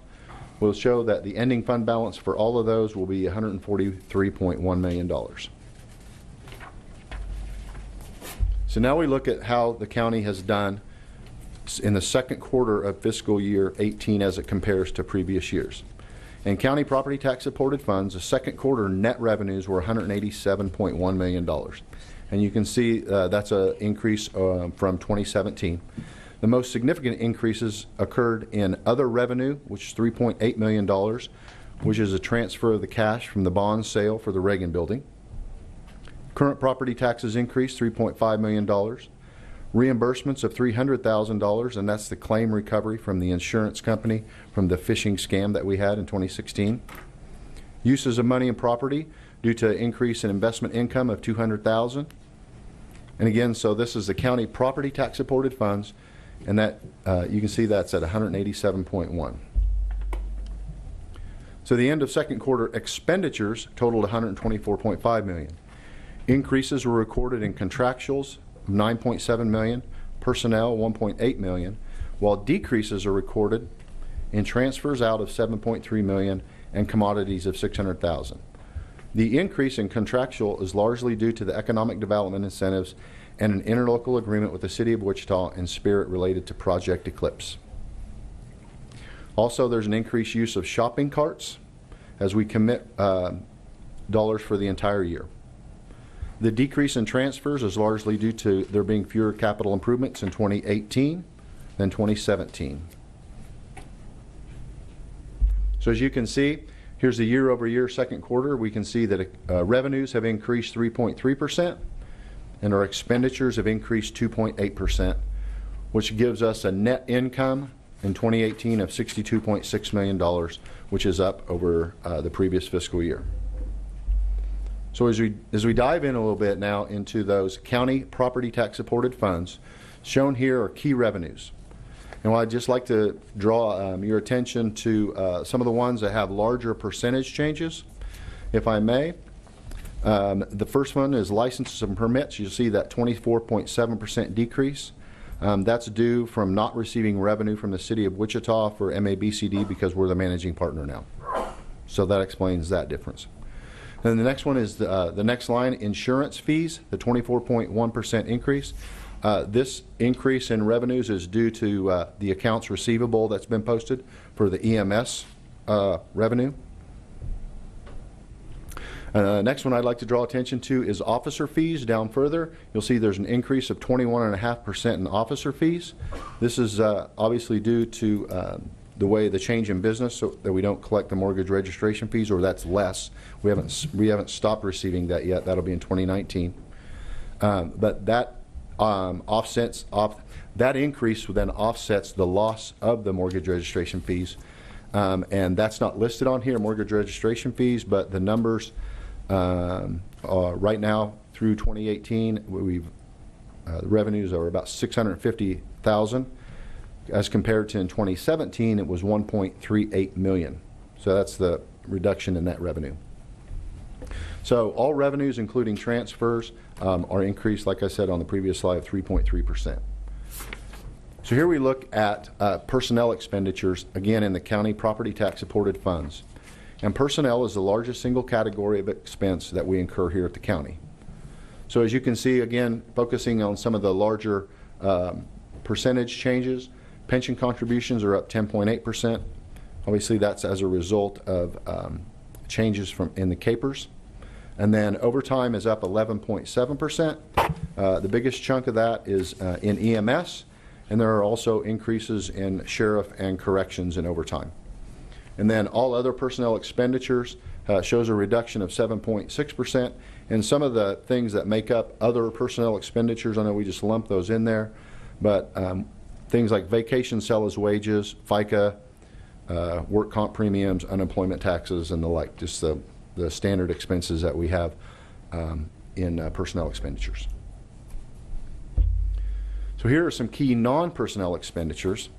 will show that the ending fund balance for all of those will be $143.1 million. So now we look at how the county has done in the second quarter of fiscal year 18 as it compares to previous years. In county property tax supported funds, the second quarter net revenues were $187.1 million. And you can see that's an increase from 2017. The most significant increases occurred in other revenue, which is $3.8 million, which is a transfer of the cash from the bond sale for the Reagan building. Current property taxes increased $3.5 million. Reimbursements of $300,000, and that's the claim recovery from the insurance company from the phishing scam that we had in 2016. Uses of money and property due to increase in investment income of $200,000. And again, so this is the county property tax supported funds, and that you can see that's at 187.1. So the end of second quarter expenditures totaled $124.5 million. Increases were recorded in contractuals of $9.7 million, personnel $1.8 million, while decreases are recorded in transfers out of $7.3 million and commodities of $600,000. The increase in contractual is largely due to the economic development incentives and an interlocal agreement with the City of Wichita and Spirit related to Project Eclipse. Also, there's an increased use of shopping carts as we commit dollars for the entire year. The decrease in transfers is largely due to there being fewer capital improvements in 2018 than 2017. So as you can see, here's the year-over-year second quarter. We can see that revenues have increased 3.3%, and our expenditures have increased 2.8%, which gives us a net income in 2018 of $62.6 million, which is up over the previous fiscal year. So as we dive in a little bit now into those county property tax supported funds, shown here are key revenues. And I'd just like to draw your attention to some of the ones that have larger percentage changes, if I may. The first one is licenses and permits. You'll see that 24.7% decrease. That's due from not receiving revenue from the City of Wichita for MABCD because we're the managing partner now. So that explains that difference. And the next one is the next line, insurance fees, the 24.1% increase. This increase in revenues is due to the accounts receivable that's been posted for the EMS revenue. Next one I'd like to draw attention to is officer fees. Down further, you'll see there's an increase of 21.5% in officer fees. This is obviously due to the way the change in business, so that we don't collect the mortgage registration fees, or that's less. We haven't stopped receiving that yet. That'll be in 2019. But that that increase then offsets the loss of the mortgage registration fees, and that's not listed on here, mortgage registration fees, but the numbers right now through 2018, the revenues are about $650,000, as compared to in 2017 it was $1.38 million. So that's the reduction in net revenue. So all revenues, including transfers, are increased, like I said on the previous slide, of 3.3%. So here we look at personnel expenditures, again in the county property tax supported funds. And personnel is the largest single category of expense that we incur here at the county. So as you can see, again, focusing on some of the larger percentage changes, pension contributions are up 10.8%. Obviously that's as a result of changes in the capers. And then overtime is up 11.7%. The biggest chunk of that is in EMS, and there are also increases in sheriff and corrections in overtime. And then all other personnel expenditures shows a reduction of 7.6%. And some of the things that make up other personnel expenditures, I know we just lump those in there, but things like vacation sellers' wages, FICA, work comp premiums, unemployment taxes, and the like, just the standard expenses that we have in personnel expenditures. So here are some key non-personnel expenditures.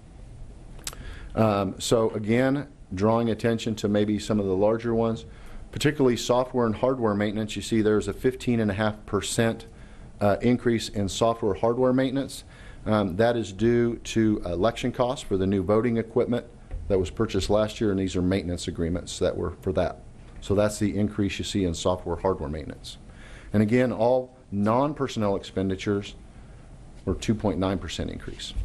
So again, drawing attention to maybe some of the larger ones, particularly software and hardware maintenance. You see there's a 15.5% increase in software hardware maintenance. That is due to election costs for the new voting equipment that was purchased last year, and these are maintenance agreements that were for that. So that's the increase you see in software hardware maintenance. And again, all non-personnel expenditures were 2.9% increase.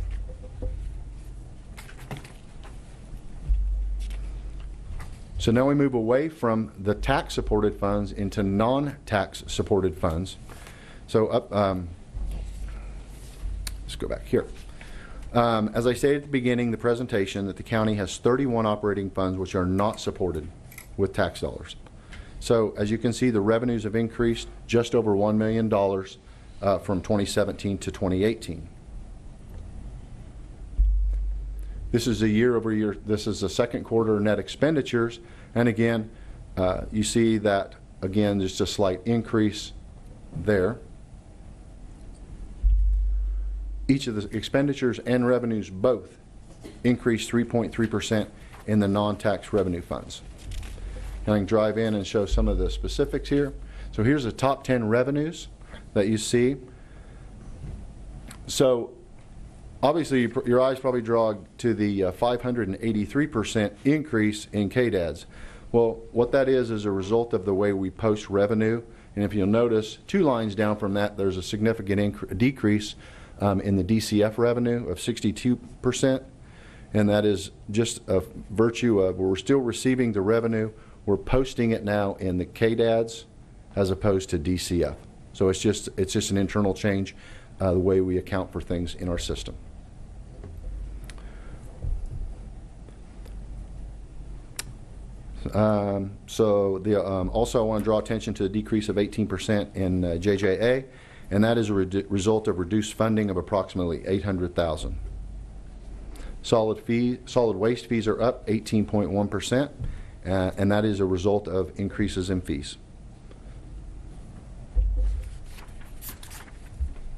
So now we move away from the tax supported funds into non-tax supported funds. So let's go back here. As I stated at the beginning of the presentation, that the county has 31 operating funds which are not supported with tax dollars. So as you can see, the revenues have increased just over $1 million from 2017 to 2018. This is a year-over-year, this is the second quarter net expenditures, and again, you see that, again, just a slight increase there. Each of the expenditures and revenues both increased 3.3% in the non-tax revenue funds. And I can drive in and show some of the specifics here. So here's the top 10 revenues that you see. So obviously your eyes probably draw to the 583% increase in KDADs. Well, what that is a result of the way we post revenue. And if you'll notice, 2 lines down from that, there's a significant decrease in the DCF revenue of 62%. And that is just a virtue of we're still receiving the revenue. We're posting it now in the KDADs as opposed to DCF. So it's just an internal change, the way we account for things in our system. Also I want to draw attention to the decrease of 18% in JJA, and that is a result of reduced funding of approximately $800,000. Solid waste fees are up 18.1%, and that is a result of increases in fees.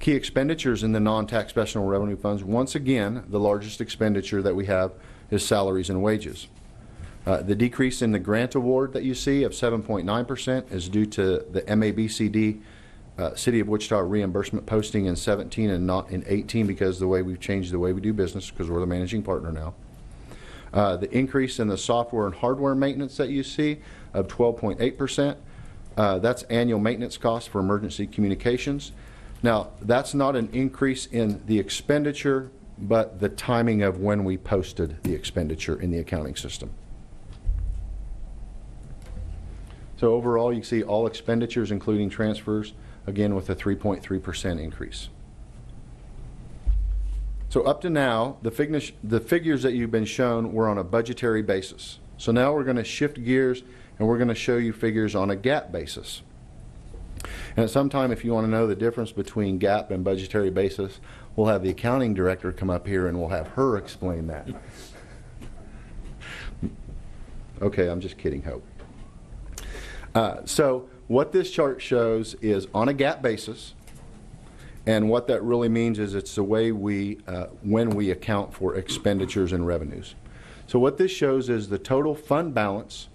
Key expenditures in the non-tax special revenue funds. Once again, the largest expenditure that we have is salaries and wages. The decrease in the grant award that you see of 7.9% is due to the MABCD City of Wichita reimbursement posting in 17 and not in 18 because of the way we've changed the way we do business because we're the managing partner now. The increase in the software and hardware maintenance that you see of 12.8%, that's annual maintenance costs for emergency communications. Now, that's not an increase in the expenditure, but the timing of when we posted the expenditure in the accounting system. So overall, you see all expenditures, including transfers, again with a 3.3% increase. So up to now, the figures that you've been shown were on a budgetary basis. So now we're going to shift gears and we're going to show you figures on a GAAP basis. And at some time, if you want to know the difference between GAAP and budgetary basis, we'll have the accounting director come up here and we'll have her explain that. Okay, I'm just kidding, Hope. So what this chart shows is on a GAAP basis, and what that really means is it's the way we, when we account for expenditures and revenues. So what this shows is the total fund balance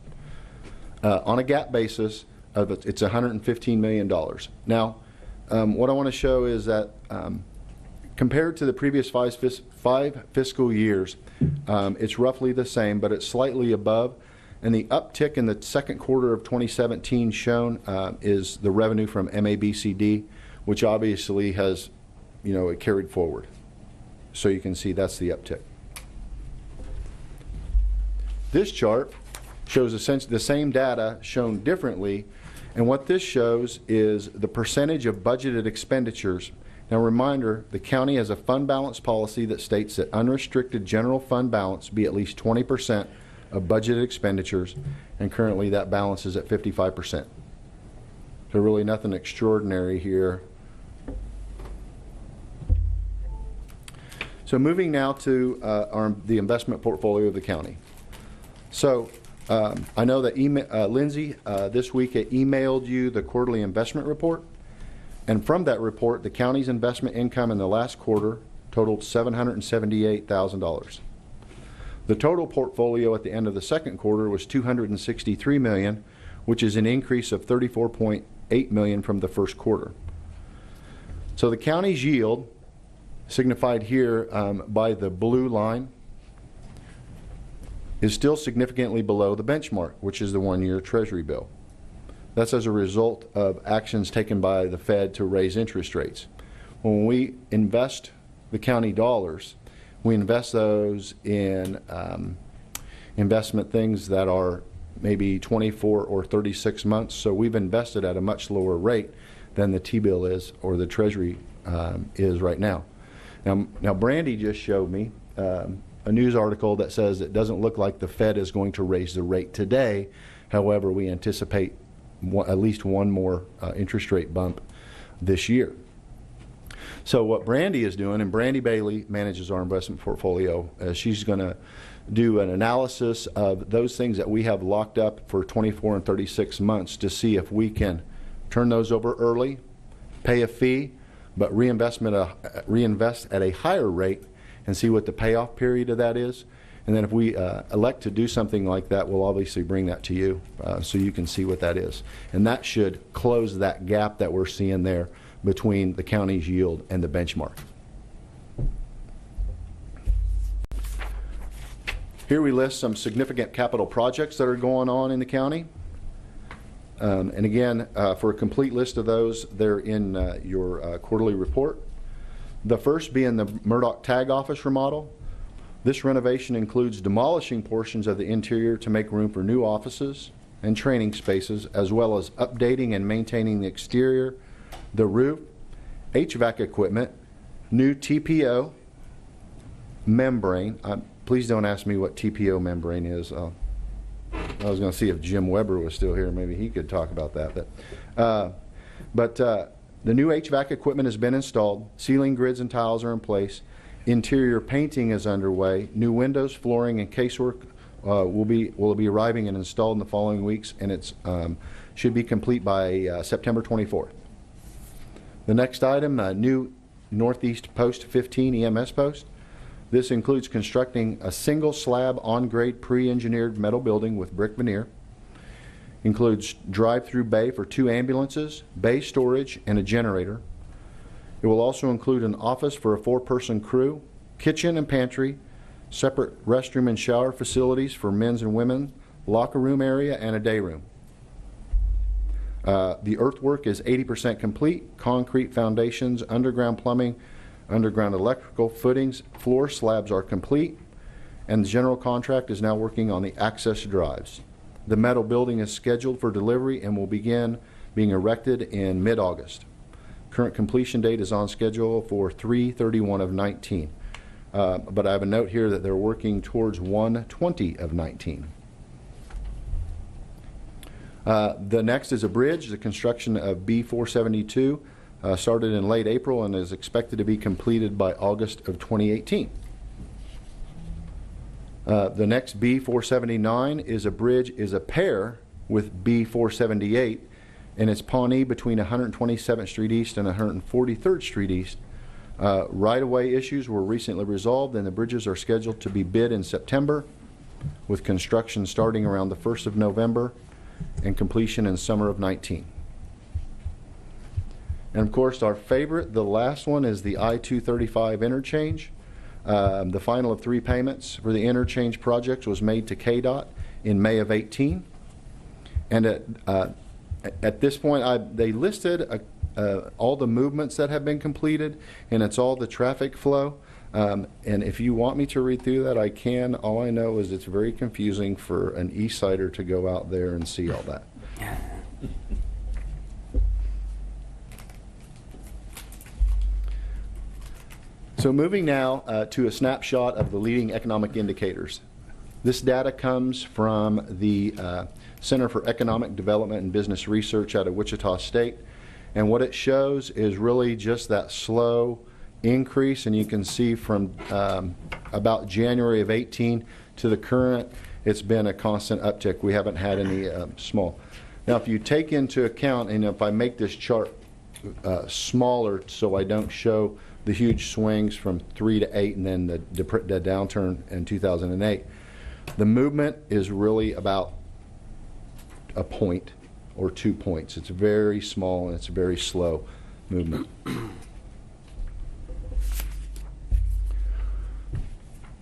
on a GAAP basis of it's $115 million. Now, what I want to show is that compared to the previous five fiscal years, it's roughly the same, but it's slightly above. And the uptick in the second quarter of 2017 shown is the revenue from MABCD, which obviously has, it carried forward. So you can see that's the uptick. This chart shows essentially the same data shown differently, and what this shows is the percentage of budgeted expenditures. Now, reminder, the county has a fund balance policy that states that unrestricted general fund balance be at least 20% of budgeted expenditures, and currently that balance is at 55%. So really nothing extraordinary here. So moving now to the investment portfolio of the county. So I know that Lindsay this week emailed you the quarterly investment report, and from that report the county's investment income in the last quarter totaled $778,000. The total portfolio at the end of the second quarter was $263 million, which is an increase of $34.8 million from the first quarter. So the county's yield, signified here by the blue line, is still significantly below the benchmark, which is the one-year Treasury bill. That's as a result of actions taken by the Fed to raise interest rates. When we invest the county dollars, we invest those in investment things that are maybe 24 or 36 months. So we've invested at a much lower rate than the T-bill is or the Treasury is right now. Now Brandy just showed me a news article that says it doesn't look like the Fed is going to raise the rate today. However, we anticipate at least one more interest rate bump this year. So what Brandy is doing, and Brandy Bailey manages our investment portfolio, she's going to do an analysis of those things that we have locked up for 24 and 36 months to see if we can turn those over early, pay a fee, but reinvest at a higher rate and see what the payoff period of that is. And then if we elect to do something like that, we'll obviously bring that to you so you can see what that is. And that should close that gap that we're seeing there between the county's yield and the benchmark. Here we list some significant capital projects that are going on in the county. And again, for a complete list of those, they're in your quarterly report. The first being the Murdoch Tag Office remodel. This renovation includes demolishing portions of the interior to make room for new offices and training spaces, as well as updating and maintaining the exterior, the roof, HVAC equipment, new TPO membrane. Please don't ask me what TPO membrane is. I was going to see if Jim Weber was still here. Maybe he could talk about that. But the new HVAC equipment has been installed. Ceiling grids and tiles are in place. Interior painting is underway. New windows, flooring, and casework will be arriving and installed in the following weeks, and it's should be complete by September 24th. The next item, new Northeast Post 15 EMS post. This includes constructing a single slab on-grade pre-engineered metal building with brick veneer. Includes drive-through bay for 2 ambulances, bay storage, and a generator. It will also include an office for a 4-person crew, kitchen and pantry, separate restroom and shower facilities for men's and women, locker room area, and a day room. The earthwork is 80% complete. Concrete foundations, underground plumbing, underground electrical footings, floor slabs are complete, and the general contract is now working on the access drives. The metal building is scheduled for delivery and will begin being erected in mid-August. Current completion date is on schedule for 3/31/19. But I have a note here that they're working towards 1/20/19. The next is a bridge. The construction of B472 started in late April and is expected to be completed by August of 2018. The next B479 is a pair with B478, and it's Pawnee between 127th Street East and 143rd Street East. Right-of-way issues were recently resolved, and the bridges are scheduled to be bid in September, with construction starting around the 1st of November and completion in summer of 19. And of course, our favorite, the last one, is the I-235 interchange. The final of 3 payments for the interchange projects was made to KDOT in May of 18. And at this point, they listed all the movements that have been completed, and it's all the traffic flow. And if you want me to read through that, I can. All I know is it's very confusing for an East Sider to go out there and see all that. So moving now to a snapshot of the leading economic indicators. This data comes from the Center for Economic Development and Business Research out of Wichita State. And what it shows is really just that slow increase, and you can see from about January of 18 to the current, it's been a constant uptick. We haven't had any small. Now, if you take into account, and if I make this chart smaller so I don't show the huge swings from 3 to 8 and then the downturn in 2008, the movement is really about a point or 2 points. It's very small and it's a very slow movement.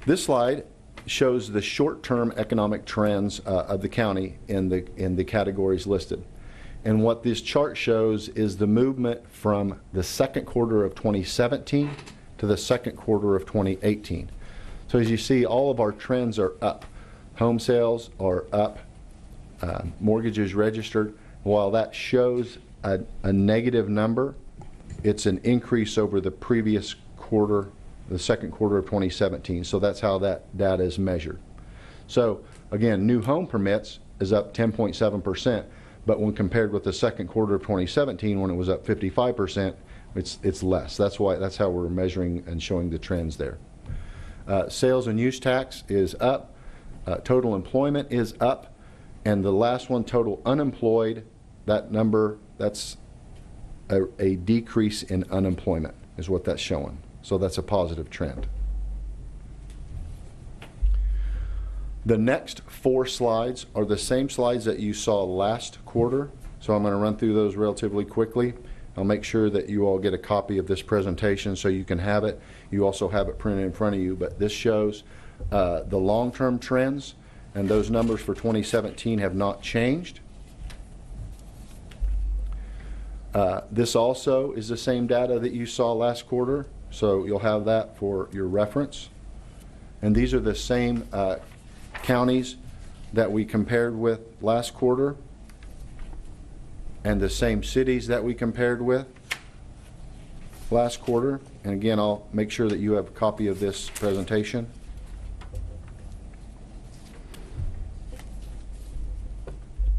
This slide shows the short-term economic trends of the county in the categories listed. And what this chart shows is the movement from the second quarter of 2017 to the second quarter of 2018. So as you see, all of our trends are up. Home sales are up. Mortgages registered. While that shows a negative number, it's an increase over the previous quarter, the second quarter of 2017. So that's how that data is measured. So again, new home permits is up 10.7%. But when compared with the second quarter of 2017, when it was up 55%, it's less. That's how we're measuring and showing the trends there. Sales and use tax is up. Total employment is up. And the last one, total unemployed, that number, that's a decrease in unemployment is what that's showing. So that's a positive trend. The next 4 slides are the same slides that you saw last quarter, so I'm going to run through those relatively quickly. I'll make sure that you all get a copy of this presentation so you can have it. You also have it printed in front of you, but this shows the long-term trends, and those numbers for 2017 have not changed. This also is the same data that you saw last quarter, so you'll have that for your reference. And these are the same counties that we compared with last quarter and the same cities that we compared with last quarter. And again, I'll make sure that you have a copy of this presentation.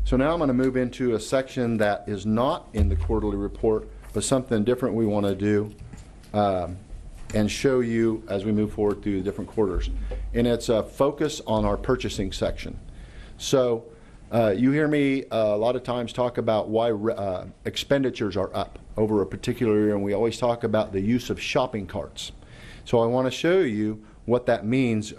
So now I'm going to move into a section that is not in the quarterly report, but something different we want to do. and show you as we move forward through the different quarters. And it's a focus on our purchasing section. So you hear me a lot of times talk about why expenditures are up over a particular year, and we always talk about the use of shopping carts. So I want to show you what that means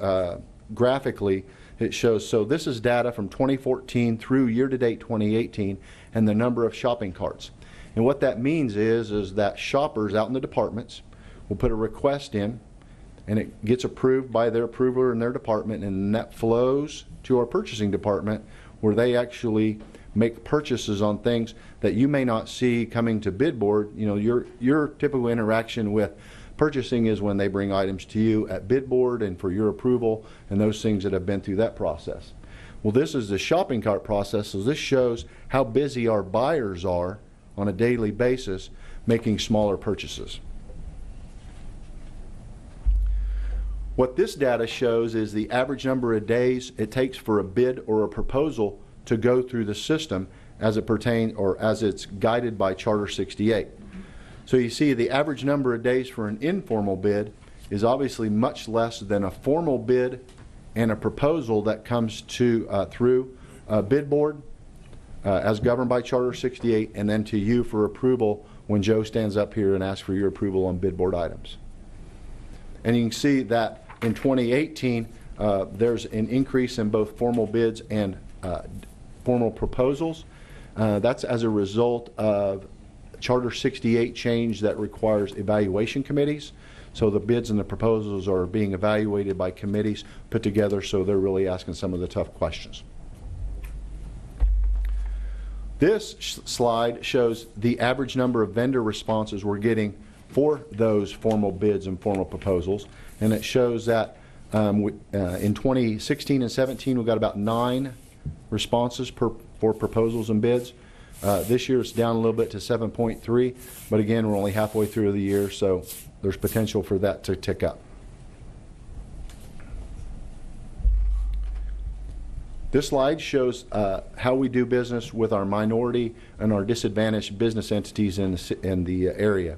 graphically. It shows, so this is data from 2014 through year-to-date 2018 and the number of shopping carts. And what that means is that shoppers out in the departments will put a request in, and it gets approved by their approver in their department, and that flows to our purchasing department, where they actually make purchases on things that you may not see coming to bid board. You know, your typical interaction with purchasing is when they bring items to you at bid board and for your approval, and those things that have been through that process. Well, this is the shopping cart process, so this shows how busy our buyers are on a daily basis making smaller purchases. What this data shows is the average number of days it takes for a bid or a proposal to go through the system as it pertains, or as it's guided by Charter 68. So you see the average number of days for an informal bid is obviously much less than a formal bid and a proposal that comes to through bid board as governed by Charter 68, and then to you for approval when Joe stands up here and asks for your approval on bid board items. And you can see that in 2018 there's an increase in both formal bids and formal proposals. That's as a result of Charter 68 change that requires evaluation committees. So the bids and the proposals are being evaluated by committees put together, so they're really asking some of the tough questions. This slide shows the average number of vendor responses we're getting for those formal bids and formal proposals, and it shows that in 2016 and 17 we got about 9 responses for proposals and bids. This year it's down a little bit to 7.3, but again, we're only halfway through the year, so there's potential for that to tick up. This slide shows how we do business with our minority and our disadvantaged business entities in the area.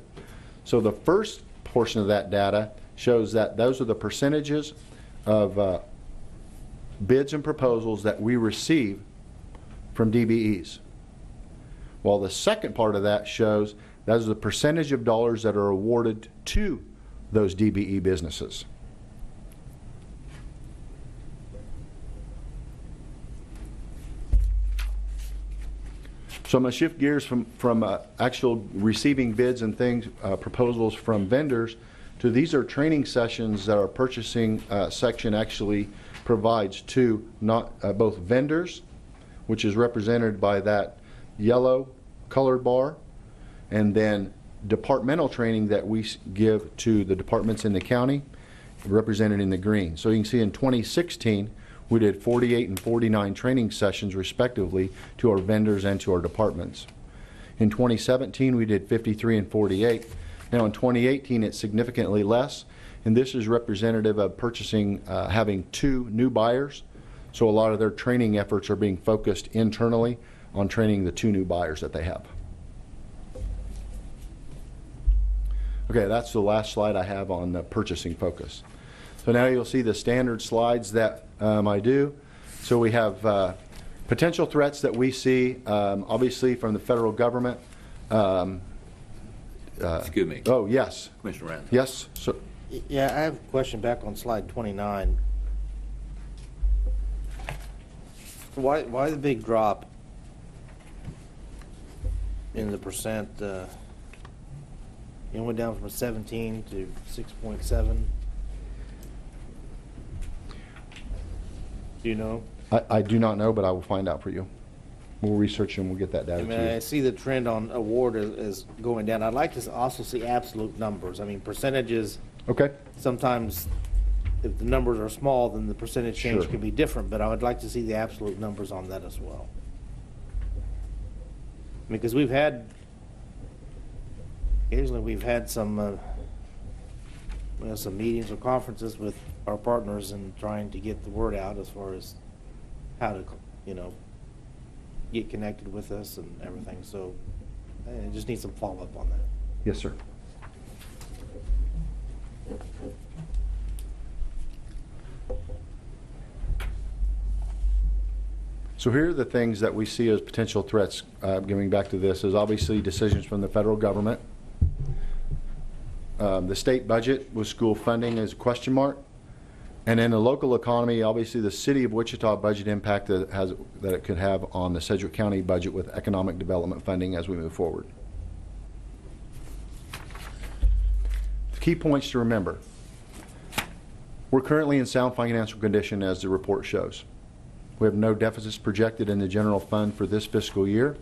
So the first portion of that data shows that those are the percentages of bids and proposals that we receive from DBEs. While the second part of that shows that is the percentage of dollars that are awarded to those DBE businesses. So I'm going to shift gears from actual receiving bids and things, proposals from vendors, to these are training sessions that our purchasing section actually provides to both vendors, which is represented by that yellow colored bar, and then departmental training that we give to the departments in the county, represented in the green. So you can see in 2016 we did 48 and 49 training sessions respectively to our vendors and to our departments. In 2017 we did 53 and 48. Now in 2018 it's significantly less, and this is representative of purchasing having 2 new buyers. So a lot of their training efforts are being focused internally on training the 2 new buyers that they have. Okay, that's the last slide I have on the purchasing focus. So now you'll see the standard slides that I do. So we have potential threats that we see, obviously from the federal government. Excuse me. Oh, yes. Commissioner Rand. Yes, sir. Yeah, I have a question back on slide 29. Why the big drop in the percent? It went down from 17 to 6.7. Do you know? I do not know, but I will find out for you. We'll research and we'll get that data I mean, to you. I see the trend on award is going down. I'd like to also see absolute numbers. I mean, percentages. Okay. Sometimes, if the numbers are small, then the percentage change Sure. can be different. But I would like to see the absolute numbers on that as well. Because occasionally we've had some meetings or conferences with our partners and trying to get the word out as far as how to, get connected with us and everything. So I just need some follow-up on that. Yes, sir. So here are the things that we see as potential threats, getting back to this, is obviously decisions from the federal government. The state budget with school funding is a question mark. And in the local economy, obviously the city of Wichita budget impact that it could have on the Sedgwick County budget with economic development funding as we move forward. The key points to remember. We're currently in sound financial condition as the report shows. We have no deficits projected in the general fund for this fiscal year,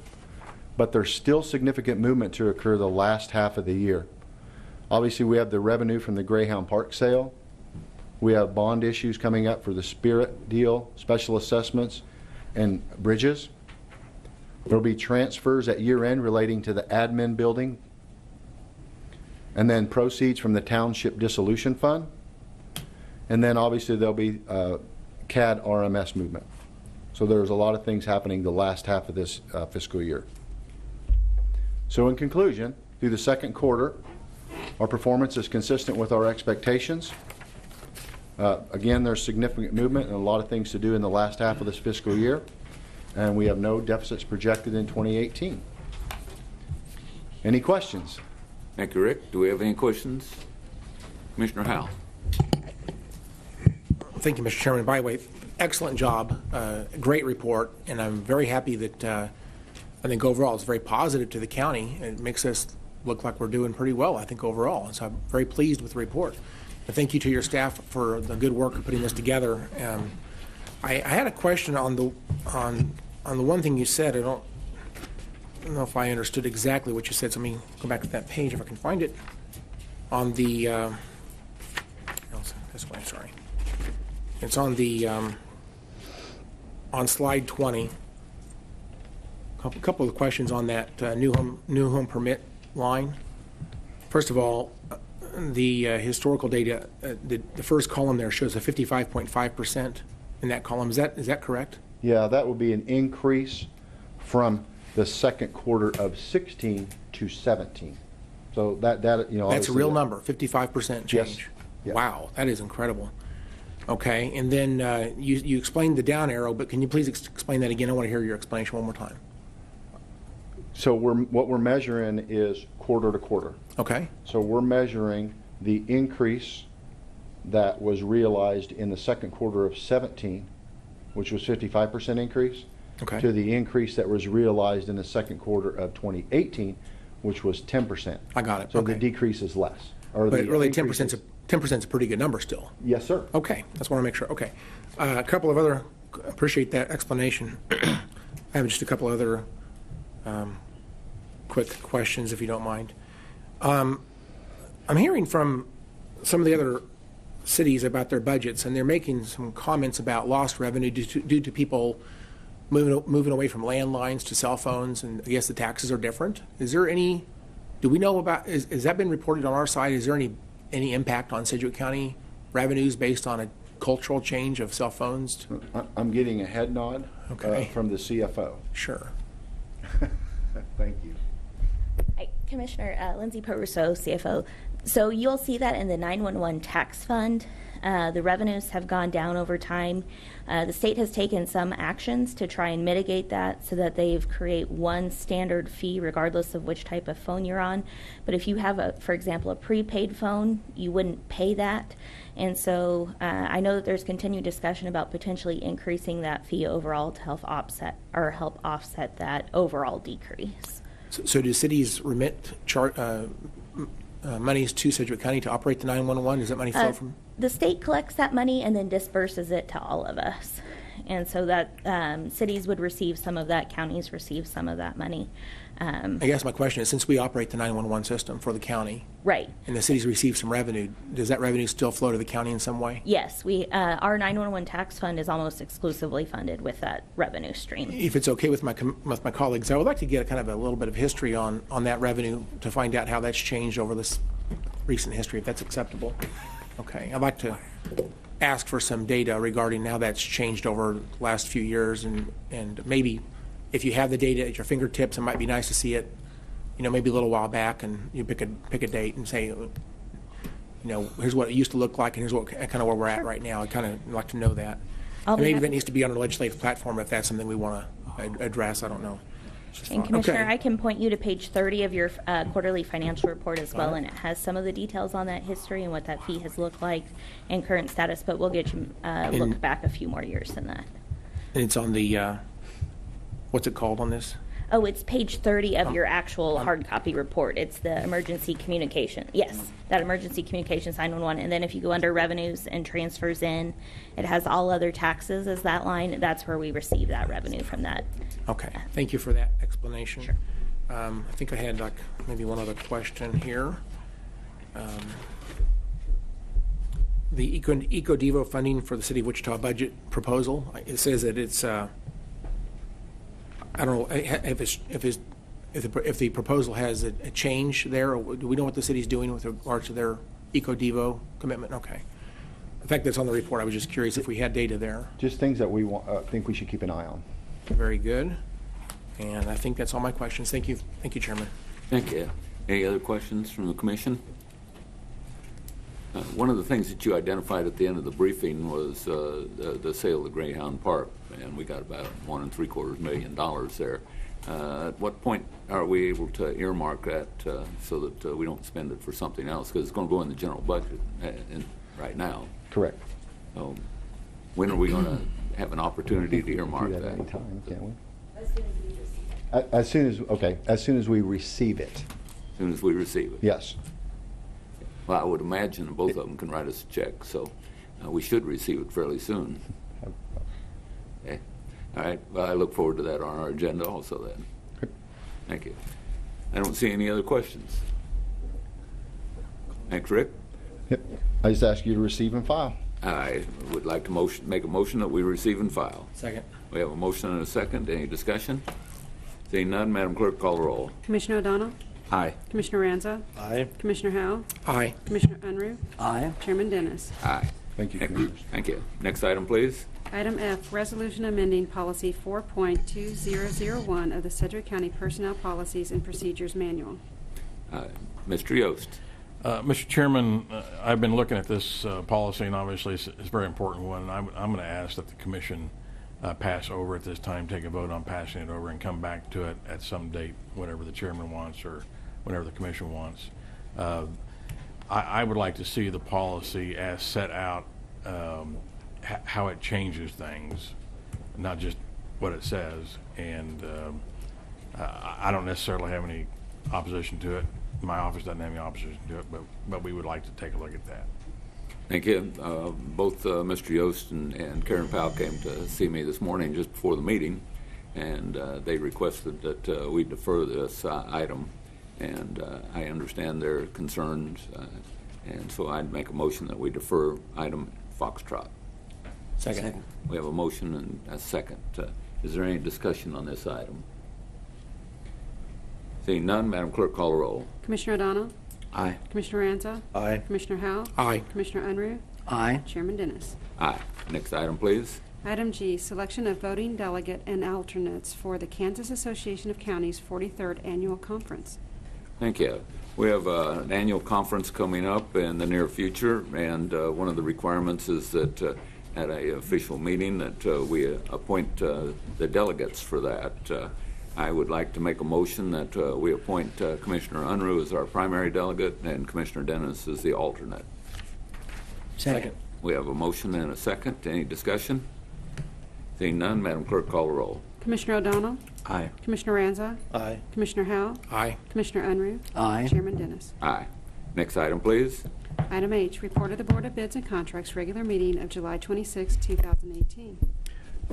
but there's still significant movement to occur the last half of the year. Obviously, we have the revenue from the Greyhound Park sale. We have bond issues coming up for the Spirit deal, special assessments, and bridges. There will be transfers at year end relating to the admin building, and then proceeds from the Township Dissolution Fund. And then obviously there'll be CAD RMS movement. So there's a lot of things happening the last half of this fiscal year. So in conclusion, through the second quarter, our performance is consistent with our expectations. Again, there's significant movement and a lot of things to do in the last half of this fiscal year, and we have no deficits projected in 2018. Any questions? Thank you, Rick. Do we have any questions? Commissioner Howell. Thank you, Mr. Chairman. By the way, excellent job, great report, and I'm very happy that I think overall it's very positive to the county. It makes us look like we're doing pretty well, I think, overall. And so I'm very pleased with the report. And thank you to your staff for the good work of putting this together. I had a question on the one thing you said. I don't know if I understood exactly what you said, so let me go back to that page if I can find it. On the this way, sorry. It's on the on slide 20. A couple of questions on that new home permit line. First of all, the historical data, the first column there shows a 55.5% in that column. Is that correct? Yeah, that would be an increase from the second quarter of 16 to 17. So that that's a real number, 55% change. Yes. Yeah. Wow, that is incredible. Okay, and then you explained the down arrow, but can you please explain that again? I want to hear your explanation one more time. So what we're measuring is quarter to quarter. Okay. So we're measuring the increase that was realized in the second quarter of 17, which was 55% increase, okay, to the increase that was realized in the second quarter of 2018, which was 10%. I got it. So okay. The decrease is less. But really 10% is a pretty good number still. Yes, sir. Okay, just want to make sure. Okay. A couple of other, appreciate that explanation. I have just a couple other quick questions, if you don't mind. I'm hearing from some of the other cities about their budgets, and they're making some comments about lost revenue due to people moving away from landlines to cell phones, and I guess the taxes are different. Is there any, do we know about, has that been reported on our side? Is there any impact on Sedgwick County revenues based on a cultural change of cell phones? I'm getting a head nod from the CFO. Sure. Thank you. Hi, Commissioner Lindsay Peruso, CFO. So you'll see that in the 911 tax fund, the revenues have gone down over time. The state has taken some actions to try and mitigate that so that they've created one standard fee regardless of which type of phone you're on. But if you have, for example, a prepaid phone, you wouldn't pay that. And so I know that there's continued discussion about potentially increasing that fee overall to help offset that overall decrease. So do cities remit monies to Sedgwick County to operate the 911? Does that money flow from? The state collects that money and then disperses it to all of us. And so that cities would receive some of that, counties receive some of that money. I guess my question is, since we operate the 911 system for the county, right, and the cities receive some revenue, does that revenue still flow to the county in some way? Yes, our 911 tax fund is almost exclusively funded with that revenue stream. If it's okay with my colleagues, I would like to get a little bit of history on that revenue to find out how that's changed over this recent history, if that's acceptable. Okay, I'd like to ask for some data regarding how that's changed over the last few years, and maybe if you have the data at your fingertips, it might be nice to see it, maybe a little while back, and you pick a date and say, here's what it used to look like, and here's what kind of where we're at right now. I'd kind of like to know that. I'll And be maybe happy- that needs to be on a legislative platform if that's something we want to address. I don't know. And Commissioner, Okay. I can point you to page 30 of your quarterly financial report as well, All right. and it has some of the details on that history and what that fee has looked like and current status, but we'll get you look back a few more years than that. And it's on the, what's it called on this? Oh, it's page 30 of your actual hard copy report. It's the emergency communication. Yes, that emergency communications 911. And then if you go under revenues and transfers in, it has all other taxes as that line. That's where we receive that revenue from that. Okay, thank you for that explanation. Sure. I think I had like maybe one other question here. The EcoDevo funding for the City of Wichita budget proposal, it says that it's, I don't know if the proposal has a change there, or do we know what the city's doing with regards to their EcoDevo commitment? Okay. In fact, that's on the report. I was just curious if we had data there. Just things that we think we should keep an eye on. Very good. And I think that's all my questions. Thank you, Chairman. Thank you. Any other questions from the commission? One of the things that you identified at the end of the briefing was the sale of the Greyhound Park, and we got about $1.75 million there. At what point are we able to earmark that so that we don't spend it for something else? Because it's going to go in the general budget right now. Correct. So when are we going to have an opportunity to earmark do that that? any time, can't we? As soon as we receive it. As soon as we receive it? Yes. Well, I would imagine both of them can write us a check, so we should receive it fairly soon. Okay. All right. Well, I look forward to that on our agenda also then. Okay. Thank you. I don't see any other questions. Thanks, Rick. Yep. I just ask you to receive and file. I would like to make a motion that we receive and file. Second. We have a motion and a second. Any discussion? Seeing none, Madam Clerk, call the roll. Commissioner O'Donnell? Aye. Commissioner Ranza? Aye. Commissioner Howell? Aye. Commissioner Unruh? Aye. Chairman Dennis? Aye. Thank you, Thank Commissioners. Thank you. Next item, please. Item F, resolution amending policy 4.2001 of the Sedgwick County Personnel Policies and Procedures Manual. Mr. Yost. Mr. Chairman, I've been looking at this policy, and obviously it's a very important one. I'm going to ask that the Commission pass over at this time, take a vote on passing it over, and come back to it at some date, whatever the Chairman wants or whenever the Commission wants. I would like to see the policy as set out, how it changes things, not just what it says. And I don't necessarily have any opposition to it. My office doesn't have any opposition to it, but we would like to take a look at that. Thank you. Both Mr. Yost and Karen Powell came to see me this morning just before the meeting, and they requested that we defer this item. And I understand their concerns, and so I'd make a motion that we defer item Foxtrot. Second. We have a motion and a second. Is there any discussion on this item? Seeing none, Madam Clerk, call the roll. Commissioner O'Donnell? Aye. Commissioner Ranza? Aye. Commissioner Howell? Aye. Commissioner Unruh? Aye. Chairman Dennis? Aye. Next item, please. Item G, selection of voting delegate and alternates for the Kansas Association of Counties 43rd Annual Conference. Thank you. We have an annual conference coming up in the near future, and one of the requirements is that at an official meeting that we appoint the delegates for that. I would like to make a motion that we appoint Commissioner Unruh as our primary delegate and Commissioner Dennis as the alternate. Second. We have a motion and a second. Any discussion? Seeing none, Madam Clerk, call the roll. Commissioner O'Donnell? Aye. Commissioner Ranza? Aye. Commissioner Howell? Aye. Commissioner Unruh? Aye. Chairman Dennis? Aye. Next item, please. Item H, report of the Board of Bids and Contracts regular meeting of July 26, 2018.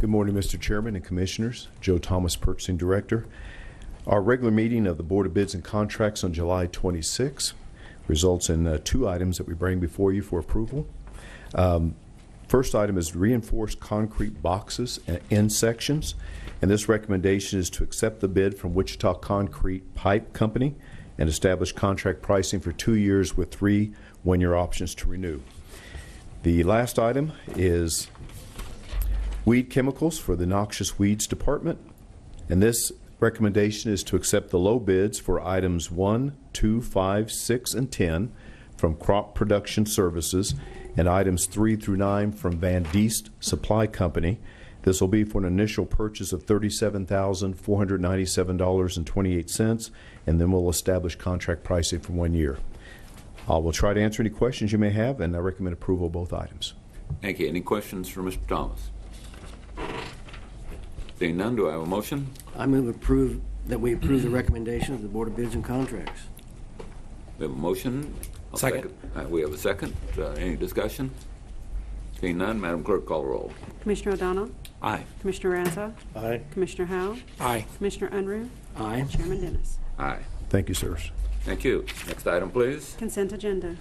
Good morning, Mr. Chairman and Commissioners. Joe Thomas, Purchasing Director. Our regular meeting of the Board of Bids and Contracts on July 26 results in two items that we bring before you for approval. First item is reinforced concrete boxes and end sections, and this recommendation is to accept the bid from Wichita Concrete Pipe Company and establish contract pricing for 2 years with 3 one-year options to renew. The last item is weed chemicals for the noxious weeds department, and this recommendation is to accept the low bids for items 1, 2, 5, 6, and 10 from Crop Production Services and items 3 through 9 from Van Diest Supply Company. This will be for an initial purchase of $37,497.28, and then we'll establish contract pricing for 1 year. I will try to answer any questions you may have, and I recommend approval of both items. Thank you. Any questions for Mr. Thomas? Seeing none, do I have a motion? I move that we approve the recommendation of the Board of Bids and Contracts. We have a motion. I'll Second. We have a second. Any discussion? Seeing none, Madam Clerk, call the roll. Commissioner O'Donnell? Aye. Commissioner Ranza? Aye. Commissioner Howell? Aye. Commissioner Unruh? Aye. Chairman Dennis? Aye. Thank you, sirs. Thank you. Next item, please. Consent agenda.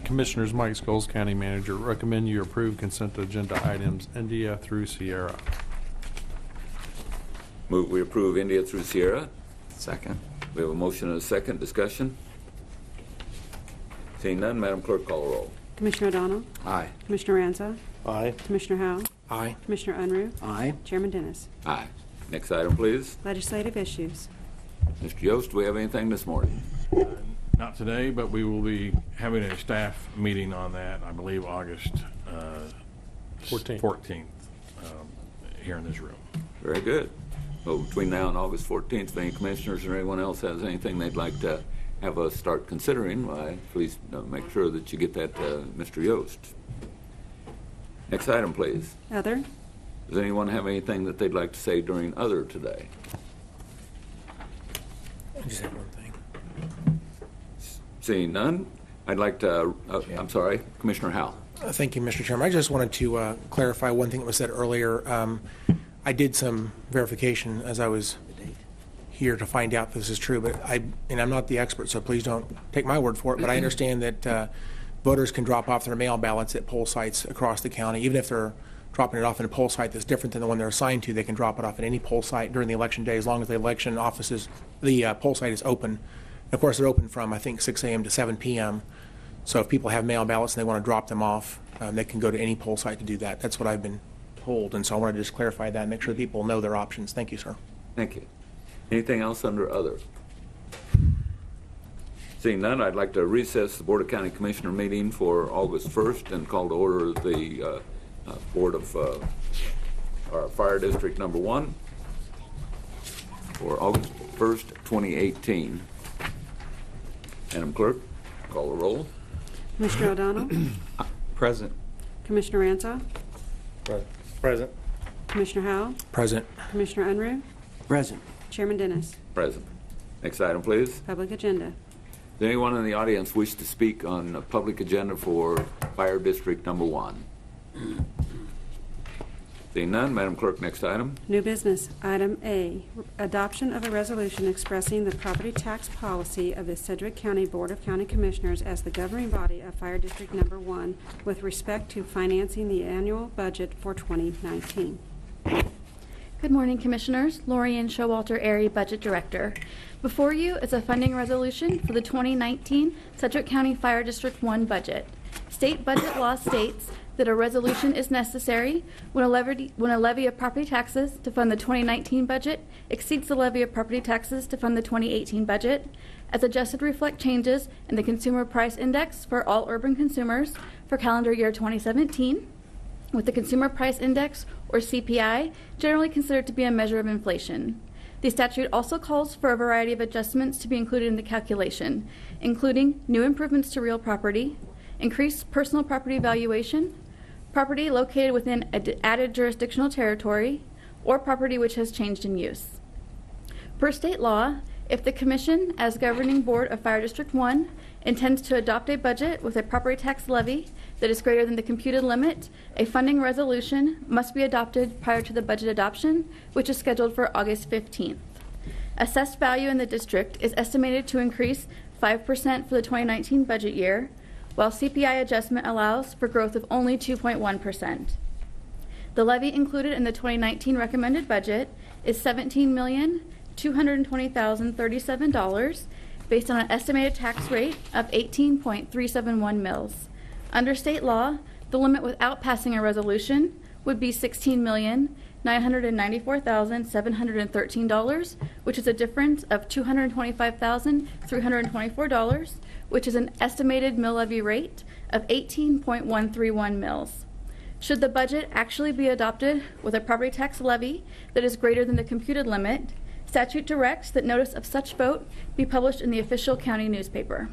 Commissioners, Mike Scholes, County Manager, recommend you approve consent agenda items India through Sierra. Move we approve India through Sierra. Second. We have a motion and a second. Discussion? Seeing none, Madam Clerk, call the roll. Commissioner O'Donnell? Aye. Commissioner Ranza? Aye. Commissioner Howell? Aye. Commissioner Unruh? Aye. Chairman Dennis? Aye. Next item, please. Legislative issues. Mr. Yost, do we have anything this morning? Not today, but we will be having a staff meeting on that, I believe August 14th here in this room. Very good. Well, between now and August 14th, if any commissioners or anyone else has anything they'd like to have us start considering, why, please make sure that you get that to Mr. Yost. Next item, please. Other. Does anyone have anything that they'd like to say during other today? I just have one thing. Seeing none, I'd like to, I'm sorry, Commissioner Howell. Thank you, Mr. Chairman. I just wanted to clarify one thing that was said earlier. I did some verification as I was here to find out if this is true, but I'm not the expert, so please don't take my word for it, but I understand that voters can drop off their mail ballots at poll sites across the county. Even if they're dropping it off in a poll site that's different than the one they're assigned to, they can drop it off at any poll site during the election day as long as the election offices, the poll site is open. Of course, they're open from, I think, 6 a.m. to 7 p.m. So if people have mail ballots and they want to drop them off, they can go to any poll site to do that. That's what I've been told, and so I wanted to just clarify that and make sure people know their options. Thank you, sir. Thank you. Anything else under other? Seeing none, I'd like to recess the Board of County Commissioner meeting for August 1st and call to order the Board of our Fire District Number 1 for August 1st, 2018. Madam Clerk, call the roll. Commissioner O'Donnell? Present. Commissioner Ranza? Present. Commissioner Howell? Present. Commissioner Unruh? Present. Chairman Dennis? Present. Next item, please. Public agenda. Does anyone in the audience wish to speak on a public agenda for Fire District Number 1? Seeing none, Madam Clerk, next item. New business. Item A, adoption of a resolution expressing the property tax policy of the Sedgwick County Board of County Commissioners as the governing body of Fire District Number 1 with respect to financing the annual budget for 2019. Good morning, Commissioners. Lorianne Showalter, Area Budget Director. Before you is a funding resolution for the 2019 Sedgwick County Fire District 1 budget. State budget law states that a resolution is necessary when a levy of property taxes to fund the 2019 budget exceeds the levy of property taxes to fund the 2018 budget, as adjusted to reflect changes in the Consumer Price Index for all urban consumers for calendar year 2017, with the Consumer Price Index, or CPI, generally considered to be a measure of inflation. The statute also calls for a variety of adjustments to be included in the calculation, including new improvements to real property, increased personal property valuation, property located within added jurisdictional territory, or property which has changed in use. Per state law, if the Commission, as governing board of Fire District 1, intends to adopt a budget with a property tax levy that is greater than the computed limit, a funding resolution must be adopted prior to the budget adoption, which is scheduled for August 15th. Assessed value in the district is estimated to increase 5% for the 2019 budget year, while CPI adjustment allows for growth of only 2.1%. The levy included in the 2019 recommended budget is $17,220,037 based on an estimated tax rate of 18.371 mils. Under state law, the limit without passing a resolution would be $16,994,713, which is a difference of $225,324, which is an estimated mill levy rate of 18.131 mills. Should the budget actually be adopted with a property tax levy that is greater than the computed limit, statute directs that notice of such vote be published in the official county newspaper.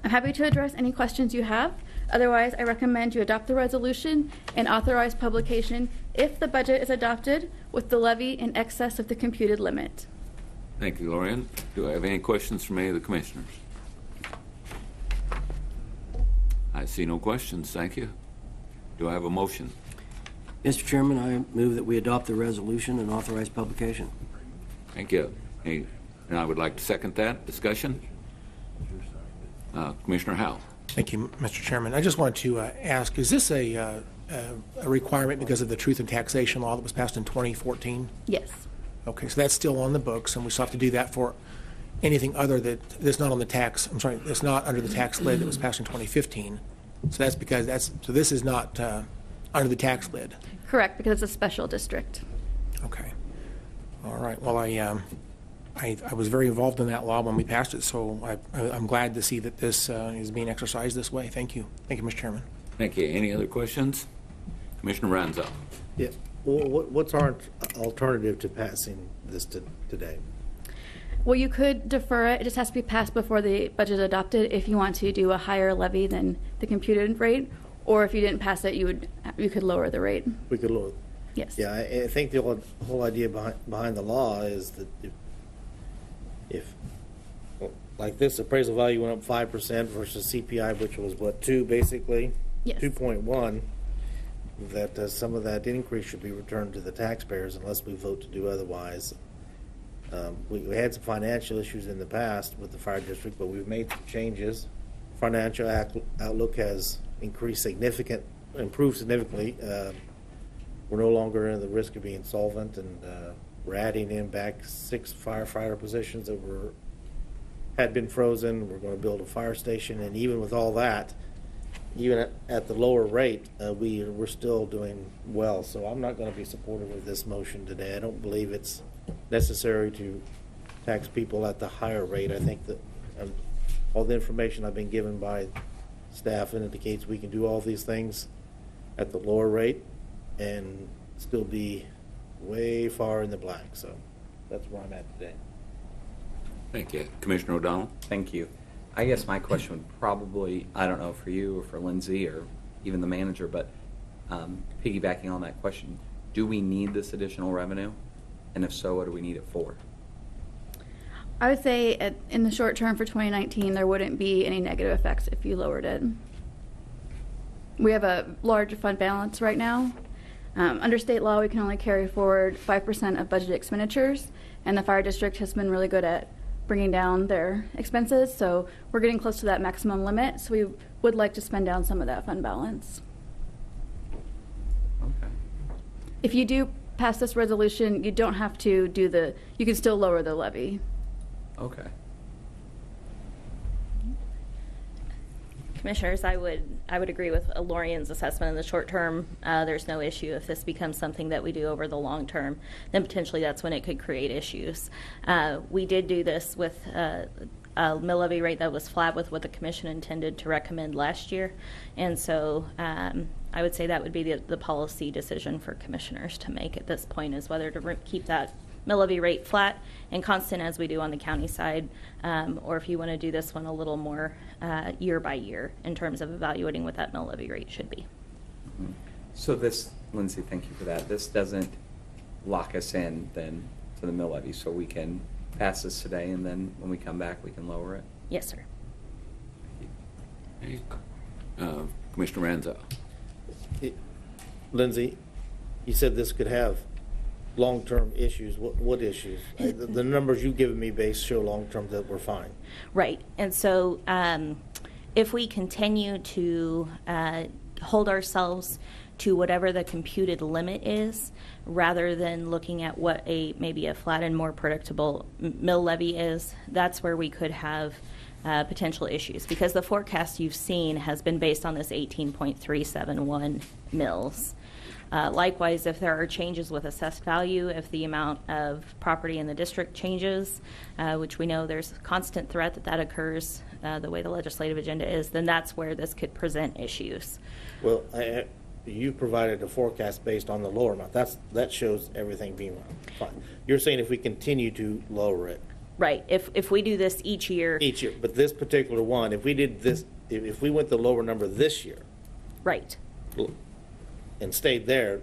I'm happy to address any questions you have. Otherwise, I recommend you adopt the resolution and authorize publication if the budget is adopted with the levy in excess of the computed limit. Thank you, Lorian. Do I have any questions from any of the commissioners? I see no questions. Thank you. Do I have a motion? Mr. Chairman, I move that we adopt the resolution and authorize publication. Thank you. And I would like to second that. Discussion? Commissioner Howell. Thank you, Mr. Chairman. I just wanted to ask, is this a requirement because of the Truth in Taxation law that was passed in 2014? Yes. Okay, so that's still on the books, and we still have to do that for anything other that's not on the tax, I'm sorry, that's not under the tax lid that was passed in 2015. So that's because so this is not under the tax lid. Correct, because it's a special district. Okay. All right. Well, I was very involved in that law when we passed it, so I'm glad to see that this is being exercised this way. Thank you. Thank you, Mr. Chairman. Thank you. Any other questions? Commissioner Ranzo. Yeah. Well, what's our alternative to passing this today? Well, you could defer it. It just has to be passed before the budget is adopted if you want to do a higher levy than the computed rate, or if you didn't pass it, you could lower the rate. We could lower. Yes. Yeah, I think the whole idea behind the law is that if like this appraisal value went up 5% versus CPI, which was what, 2 basically? Yes. 2.1. That some of that increase should be returned to the taxpayers unless we vote to do otherwise. We had some financial issues in the past with the fire district, but we've made some changes. Financial outlook has improved significantly. We're no longer in the risk of being solvent, and we're adding in back 6 firefighter positions that had been frozen. We're going to build a fire station, and even with all that, even at the lower rate, we're still doing well. So I'm not going to be supportive of this motion today. I don't believe it's necessary to tax people at the higher rate. I think that all the information I've been given by staff indicates we can do all these things at the lower rate and still be way far in the black. So that's where I'm at today. Thank you. Commissioner O'Donnell. Thank you. I guess my question would probably, I don't know, for you or for Lindsay or even the manager, but piggybacking on that question, do we need this additional revenue? And if so, what do we need it for? I would say in the short term for 2019, there wouldn't be any negative effects if you lowered it. We have a large fund balance right now. Under state law, we can only carry forward 5% of budget expenditures, and the fire district has been really good at bringing down their expenses, so we're getting close to that maximum limit, so we would like to spend down some of that fund balance. Okay. If you do pass this resolution, you don't have to do you can still lower the levy. Okay. Commissioners, I would agree with Lorian's assessment. In the short term, there's no issue. If this becomes something that we do over the long term, then potentially that's when it could create issues. We did do this with a mill levy rate that was flat with what the commission intended to recommend last year, and so I would say that would be the policy decision for commissioners to make at this point, is whether to keep that mill levy rate flat and constant as we do on the county side, or if you want to do this one a little more year by year in terms of evaluating what that mill levy rate should be. Mm-hmm. So this, Lindsay, thank you for that. This doesn't lock us in then to the mill levy, so we can pass this today, and then when we come back we can lower it? Yes, sir. Hey, Commissioner Ranzo. Lindsay, you said this could have long-term issues. What issues? The numbers you've given me show long-term that we're fine. Right. And so if we continue to hold ourselves to whatever the computed limit is, rather than looking at what maybe a flat and more predictable mill levy is, that's where we could have potential issues, because the forecast you've seen has been based on this 18.371 mills. Likewise, if there are changes with assessed value, if the amount of property in the district changes, which we know there's a constant threat that occurs the way the legislative agenda is, then that's where this could present issues. Well, you provided a forecast based on the lower amount. That shows everything being fine. You're saying if we continue to lower it. Right. If we do this each year. Each year. But this particular one, if we did this, if we went the lower number this year. Right. And stayed there,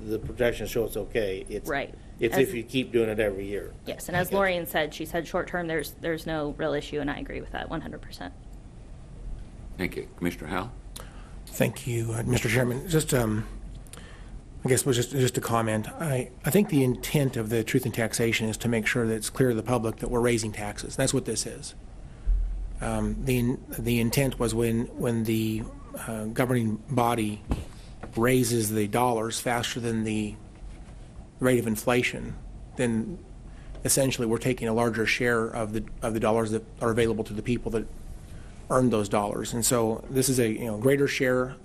the projections show it's okay. It's, right. It's if you keep doing it every year. Yes, and as Lorian said, she said short term there's no real issue, and I agree with that 100%. Thank you. Commissioner Howell? Thank you, Mr. Chairman. Just, I guess was just a comment. I think the intent of the Truth in Taxation is to make sure that it's clear to the public that we're raising taxes. That's what this is. The intent was when the governing body raises the dollars faster than the rate of inflation, then essentially we're taking a larger share of the dollars that are available to the people that earn those dollars. And so this is a greater share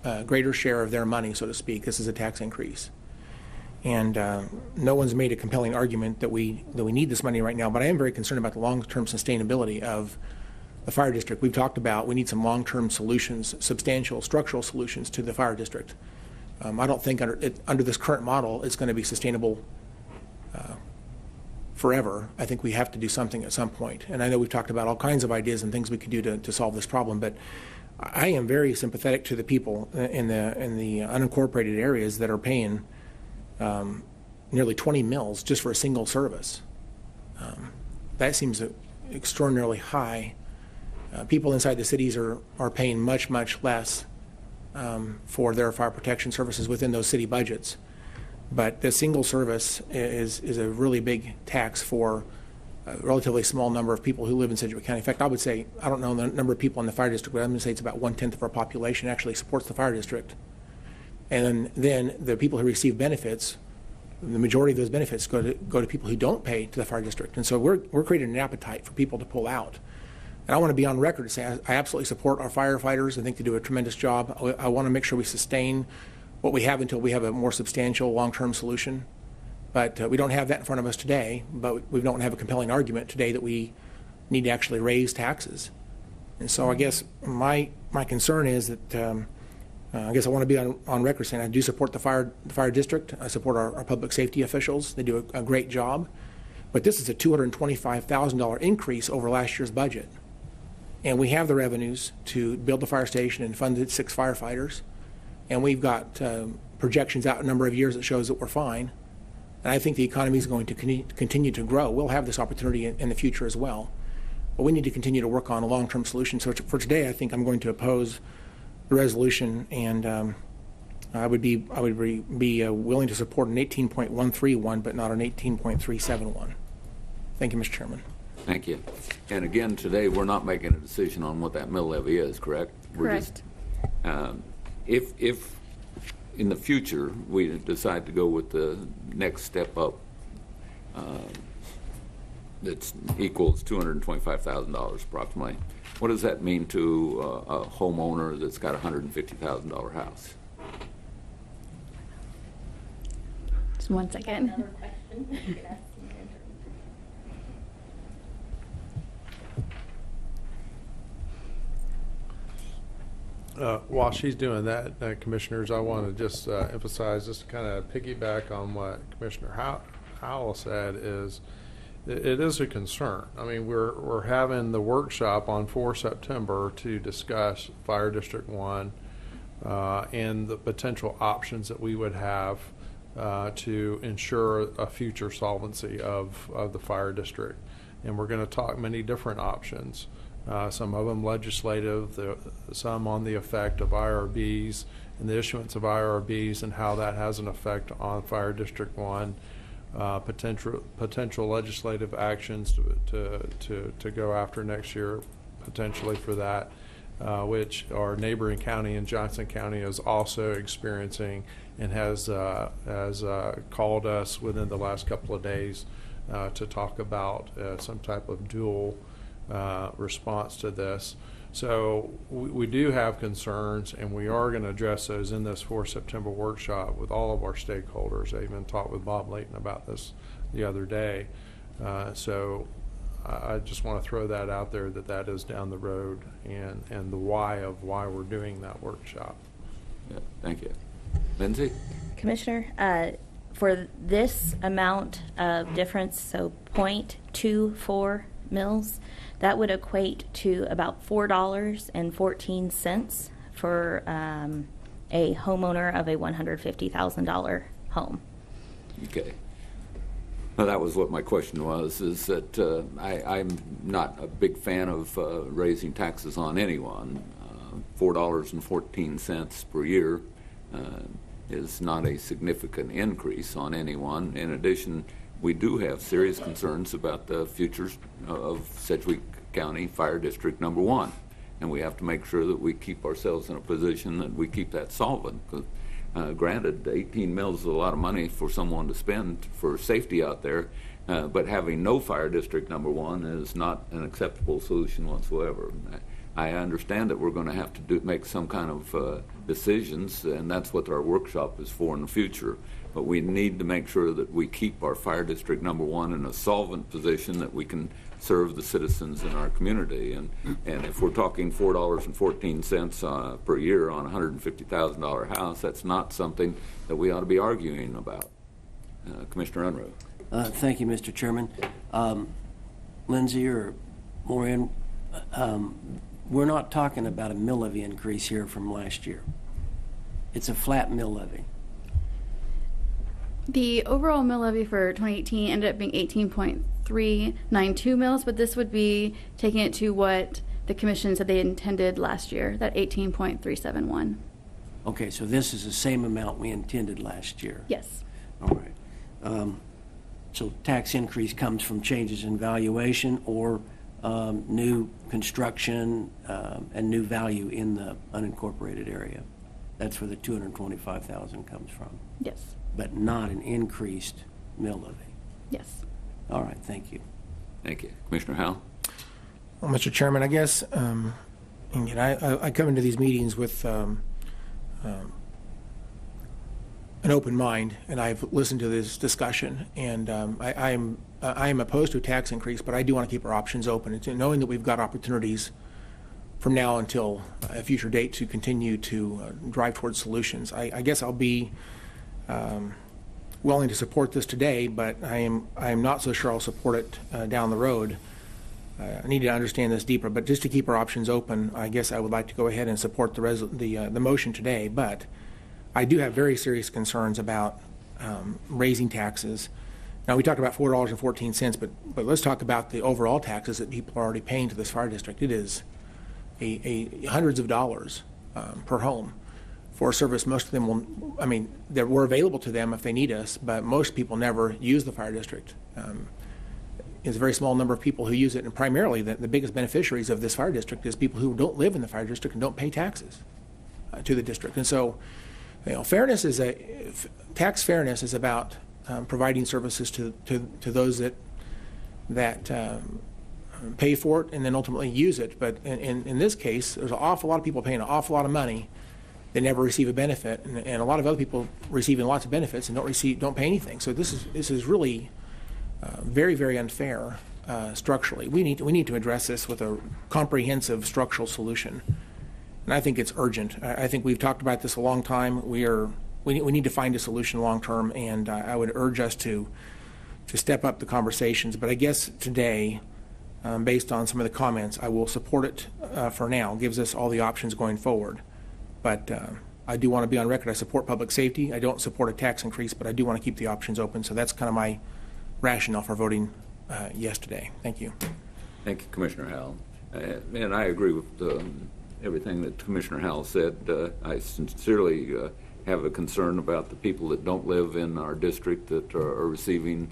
of their money, so to speak. This is a tax increase. And no one's made a compelling argument that we need this money right now, but I am very concerned about the long-term sustainability of the fire district. We've talked about we need some long-term solutions, substantial structural solutions to the fire district. I don't think under this current model it's going to be sustainable forever. I think we have to do something at some point. And I know we've talked about all kinds of ideas and things we could do to solve this problem, but I am very sympathetic to the people in the unincorporated areas that are paying nearly 20 mils just for a single service. That seems extraordinarily high. People inside the cities are paying much less for their fire protection services within those city budgets. But the single service is a really big tax for a relatively small number of people who live in Sedgwick County. In fact, I would say, I don't know the number of people in the fire district, but I'm going to say it's about 1/10 of our population actually supports the fire district. And then the people who receive benefits, the majority of those benefits go to people who don't pay to the fire district. And so we're creating an appetite for people to pull out. And I want to be on record to say I absolutely support our firefighters. I think they do a tremendous job. I want to make sure we sustain what we have until we have a more substantial long-term solution. But we don't have that in front of us today, but we don't have a compelling argument today that we need to actually raise taxes. And so I guess my concern is that I guess I want to be on record saying I do support the fire district. I support our public safety officials. They do a great job. But this is a $225,000 increase over last year's budget. And we have the revenues to build the fire station and fund the 6 firefighters. And we've got projections out a number of years that shows that we're fine. And I think the economy is going to continue to grow. We'll have this opportunity in the future as well. But we need to continue to work on a long-term solution. So for today, I think I'm going to oppose the resolution, and I would be willing to support an 18.131, but not an 18.371. Thank you, Mr. Chairman. Thank you. And again, today we're not making a decision on what that mill levy is, correct? Correct. If in the future we decide to go with the next step up that equals $225,000 approximately, what does that mean to a homeowner that's got a $150,000 house? Just 1 second. Another question. While she's doing that, Commissioners, I want to just emphasize, just to kind of piggyback on what Commissioner Howell said, is it is a concern. I mean, we're having the workshop on 4 September to discuss Fire District 1 and the potential options that we would have to ensure a future solvency of the fire district. And we're going to talk many different options. Some of them legislative, some on the effect of IRBs and the issuance of IRBs and how that has an effect on Fire District 1, potential legislative actions to go after next year, potentially for that, which our neighboring county in Johnson County is also experiencing and has called us within the last couple of days to talk about some type of dual response to this. So we do have concerns, and we are going to address those in this 4 September workshop with all of our stakeholders. I even talked with Bob Layton about this the other day. So I just want to throw that out there, that is down the road, and the why we're doing that workshop. Yeah, thank you. Lindsay? Commissioner, for this amount of difference, so 0.24 mils, that would equate to about $4.14 for a homeowner of a $150,000 home. Okay. Well, that was what my question was, is that I'm not a big fan of raising taxes on anyone. $4.14 per year is not a significant increase on anyone. In addition, we do have serious concerns about the future of Sedgwick County Fire District Number 1, and we have to make sure that we keep ourselves in a position that we keep that solvent. Granted, 18 mils is a lot of money for someone to spend for safety out there, but having no Fire District Number 1 is not an acceptable solution whatsoever. I understand that we're going to have to make some kind of decisions, and that's what our workshop is for in the future. But we need to make sure that we keep our Fire District Number 1 in a solvent position that we can serve the citizens in our community. And if we're talking $4.14 per year on a $150,000 house, that's not something that we ought to be arguing about. Commissioner Unruh. Thank you, Mr. Chairman. Lindsay or Maureen, we're not talking about a mill levy increase here from last year. It's a flat mill levy. The overall mill levy for 2018 ended up being 18.392 mils, but this would be taking it to what the commission said they intended last year, that 18.371. Okay, so this is the same amount we intended last year. Yes. All right. So tax increase comes from changes in valuation or new construction and new value in the unincorporated area. That's where the $225,000 comes from. Yes. But not an increased mill levy. Yes. All right, thank you. Thank you. Commissioner Howell? Well, Mr. Chairman, I guess I come into these meetings with an open mind, and I've listened to this discussion, and I am opposed to a tax increase, but I do want to keep our options open. It's knowing that we've got opportunities from now until a future date to continue to drive towards solutions. I guess I'll be willing to support this today, but I am not so sure I'll support it down the road. I need to understand this deeper, but just to keep our options open, I guess I would like to go ahead and support the motion today. But I do have very serious concerns about raising taxes. Now, we talked about $4.14, but let's talk about the overall taxes that people are already paying to this fire district. It is hundreds of dollars per home for a service. Most of them will, that we're available to them if they need us, but most people never use the fire district. There's a very small number of people who use it, and primarily the biggest beneficiaries of this fire district is people who don't live in the fire district and don't pay taxes to the district. And so, tax fairness is about providing services to those that pay for it and then ultimately use it. But in this case, there's an awful lot of people paying an awful lot of money that never receive a benefit, and a lot of other people receiving lots of benefits and don't pay anything. So this is really very, very unfair structurally. We need to address this with a comprehensive structural solution, and I think it's urgent. I think we've talked about this a long time. We need to find a solution long term, and I would urge us to step up the conversations. But I guess today, based on some of the comments, I will support it for now. It gives us all the options going forward. But I do want to be on record. I support public safety. I don't support a tax increase, but I do want to keep the options open. So that's kind of my rationale for voting yes today. Thank you. Thank you, Commissioner Howell. And I agree with everything that Commissioner Howell said. I sincerely have a concern about the people that don't live in our district that are receiving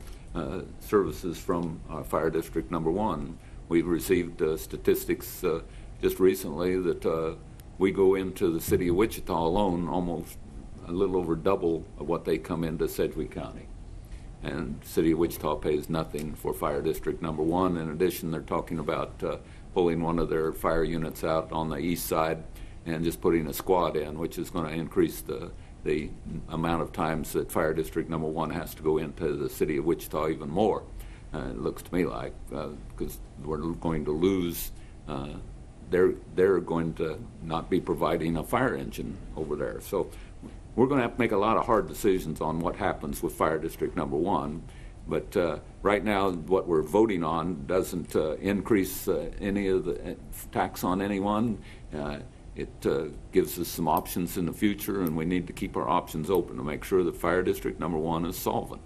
services from Fire District Number 1. We've received statistics just recently that we go into the city of Wichita alone almost a little over double of what they come into Sedgwick County. And the city of Wichita pays nothing for Fire District Number 1. In addition, they're talking about pulling one of their fire units out on the east side and just putting a squad in, which is going to increase the amount of times that Fire District Number 1 has to go into the city of Wichita even more. It looks to me like, because we're going to lose, they're going to not be providing a fire engine over there. So we're going to have to make a lot of hard decisions on what happens with Fire District Number 1. But right now, what we're voting on doesn't increase any of the tax on anyone. It gives us some options in the future, and we need to keep our options open to make sure that Fire District Number 1 is solvent.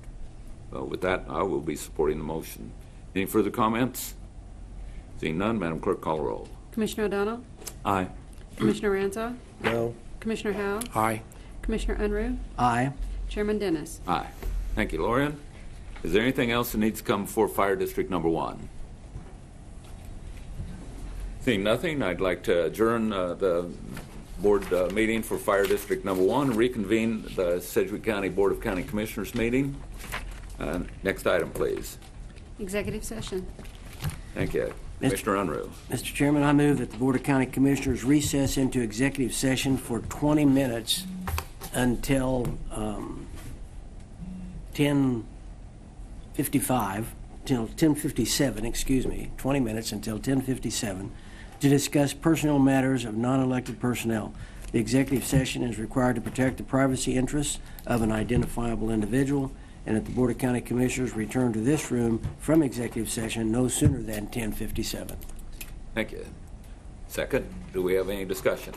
With that, I will be supporting the motion. Any further comments? Seeing none, Madam Clerk, call the roll. Commissioner O'Donnell? Aye. Commissioner Ranzo? No. Commissioner Howe? Aye. Commissioner Unruh? Aye. Chairman Dennis? Aye. Thank you, Lorian. Is there anything else that needs to come before Fire District Number 1? Seeing nothing, I'd like to adjourn the board meeting for Fire District Number 1 and reconvene the Sedgwick County Board of County Commissioners meeting. Next item, please. Executive session. Thank you. Commissioner Unruh. Mr. Chairman, I move that the Board of County Commissioners recess into executive session for 20 minutes until 10:55, till 10:57, excuse me, 20 minutes until 10:57 to discuss personnel matters of non-elected personnel. The executive session is required to protect the privacy interests of an identifiable individual, and that the Board of County Commissioners return to this room from executive session no sooner than 10:57. Thank you. Second, do we have any discussion?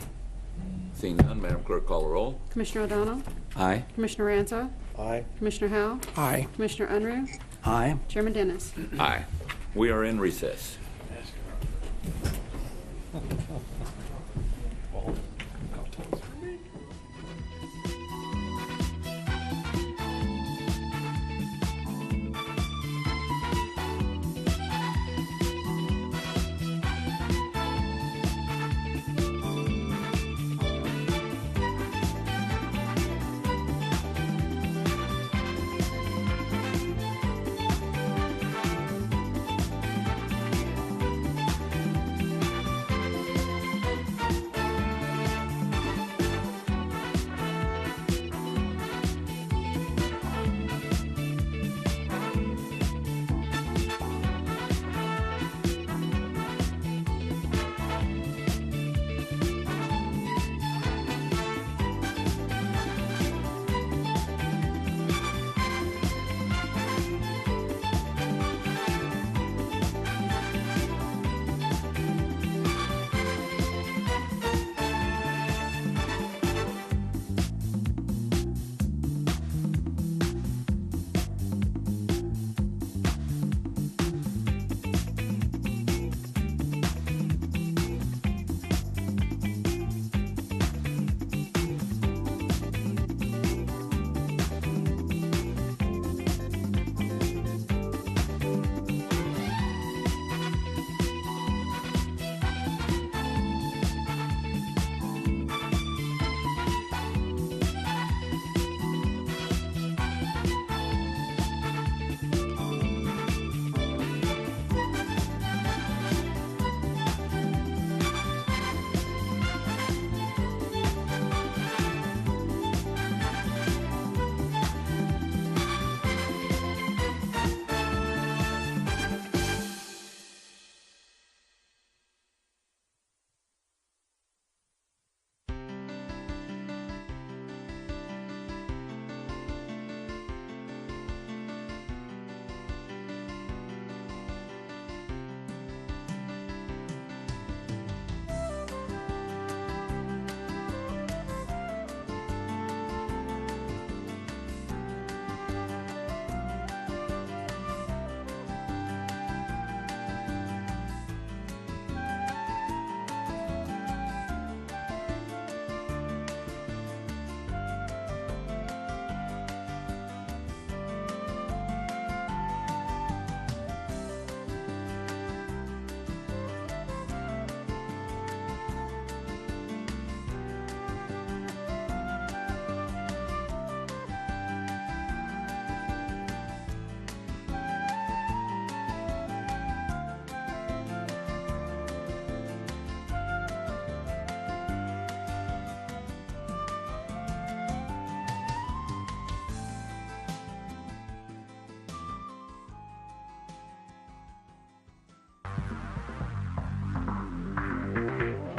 Seeing none, Madam Clerk, call the roll. Commissioner O'Donnell? Aye. Commissioner Ranzo? Aye. Commissioner Howe? Aye. Commissioner Unruh? Aye. Chairman Dennis? Aye. We are in recess.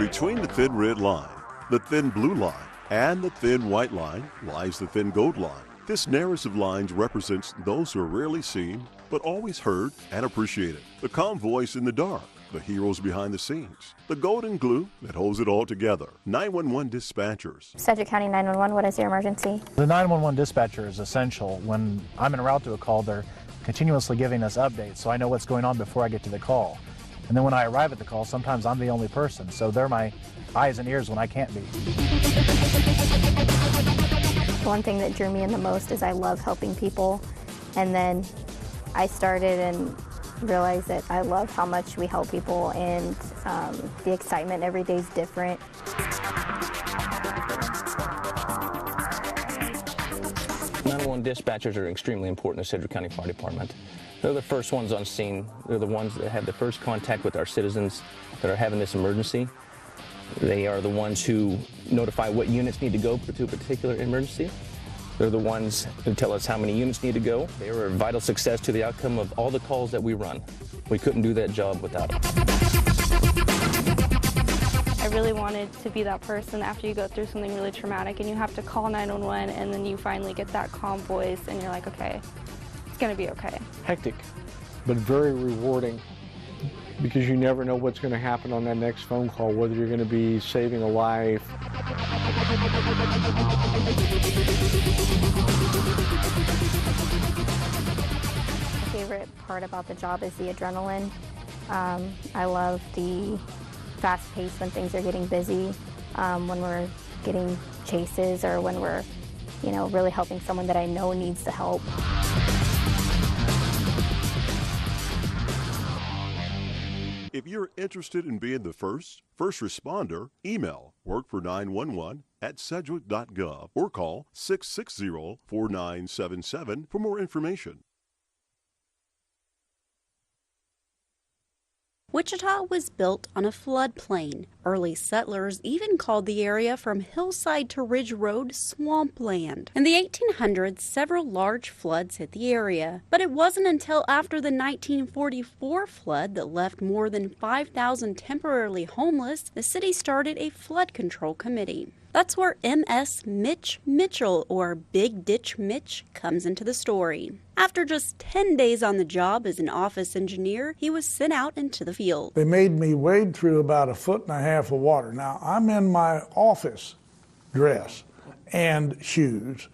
Between the thin red line, the thin blue line, and the thin white line lies the thin gold line. This narrowest of lines represents those who are rarely seen, but always heard and appreciated. The calm voice in the dark, the heroes behind the scenes, the golden glue that holds it all together. 911 dispatchers. Sedgwick County 911, what is your emergency? The 911 dispatcher is essential. When I'm en route to a call, they're continuously giving us updates, so I know what's going on before I get to the call. And then when I arrive at the call, sometimes I'm the only person, so they're my eyes and ears when I can't be. One thing that drew me in the most is I love helping people, and then I started and realized that I love how much we help people, and the excitement every day is different. 911 dispatchers are extremely important to Sedgwick County Fire Department. They're the first ones on scene. They're the ones that have the first contact with our citizens that are having this emergency. They are the ones who notify what units need to go to a particular emergency. They're the ones who tell us how many units need to go. They are a vital success to the outcome of all the calls that we run. We couldn't do that job without them. I really wanted to be that person after you go through something really traumatic and you have to call 911 and then you finally get that calm voice and you're like, okay, it's gonna be okay. Hectic, but very rewarding, because you never know what's going to happen on that next phone call, whether you're going to be saving a life. My favorite part about the job is the adrenaline. I love the fast pace when things are getting busy, when we're getting chases, or when we're, really helping someone that I know needs the help. If you're interested in being the first responder, email workfor911@sedgwick.gov or call 660-4977 for more information. Wichita was built on a floodplain. Early settlers even called the area from hillside to ridge road swampland. In the 1800s, several large floods hit the area. But it wasn't until after the 1944 flood that left more than 5,000 temporarily homeless, the city started a flood control committee. That's where MS Mitch Mitchell, or Big Ditch Mitch, comes into the story. After just 10 days on the job as an office engineer, he was sent out into the field. They made me wade through about 1.5 feet of water. Now, I'm in my office dress and shoes,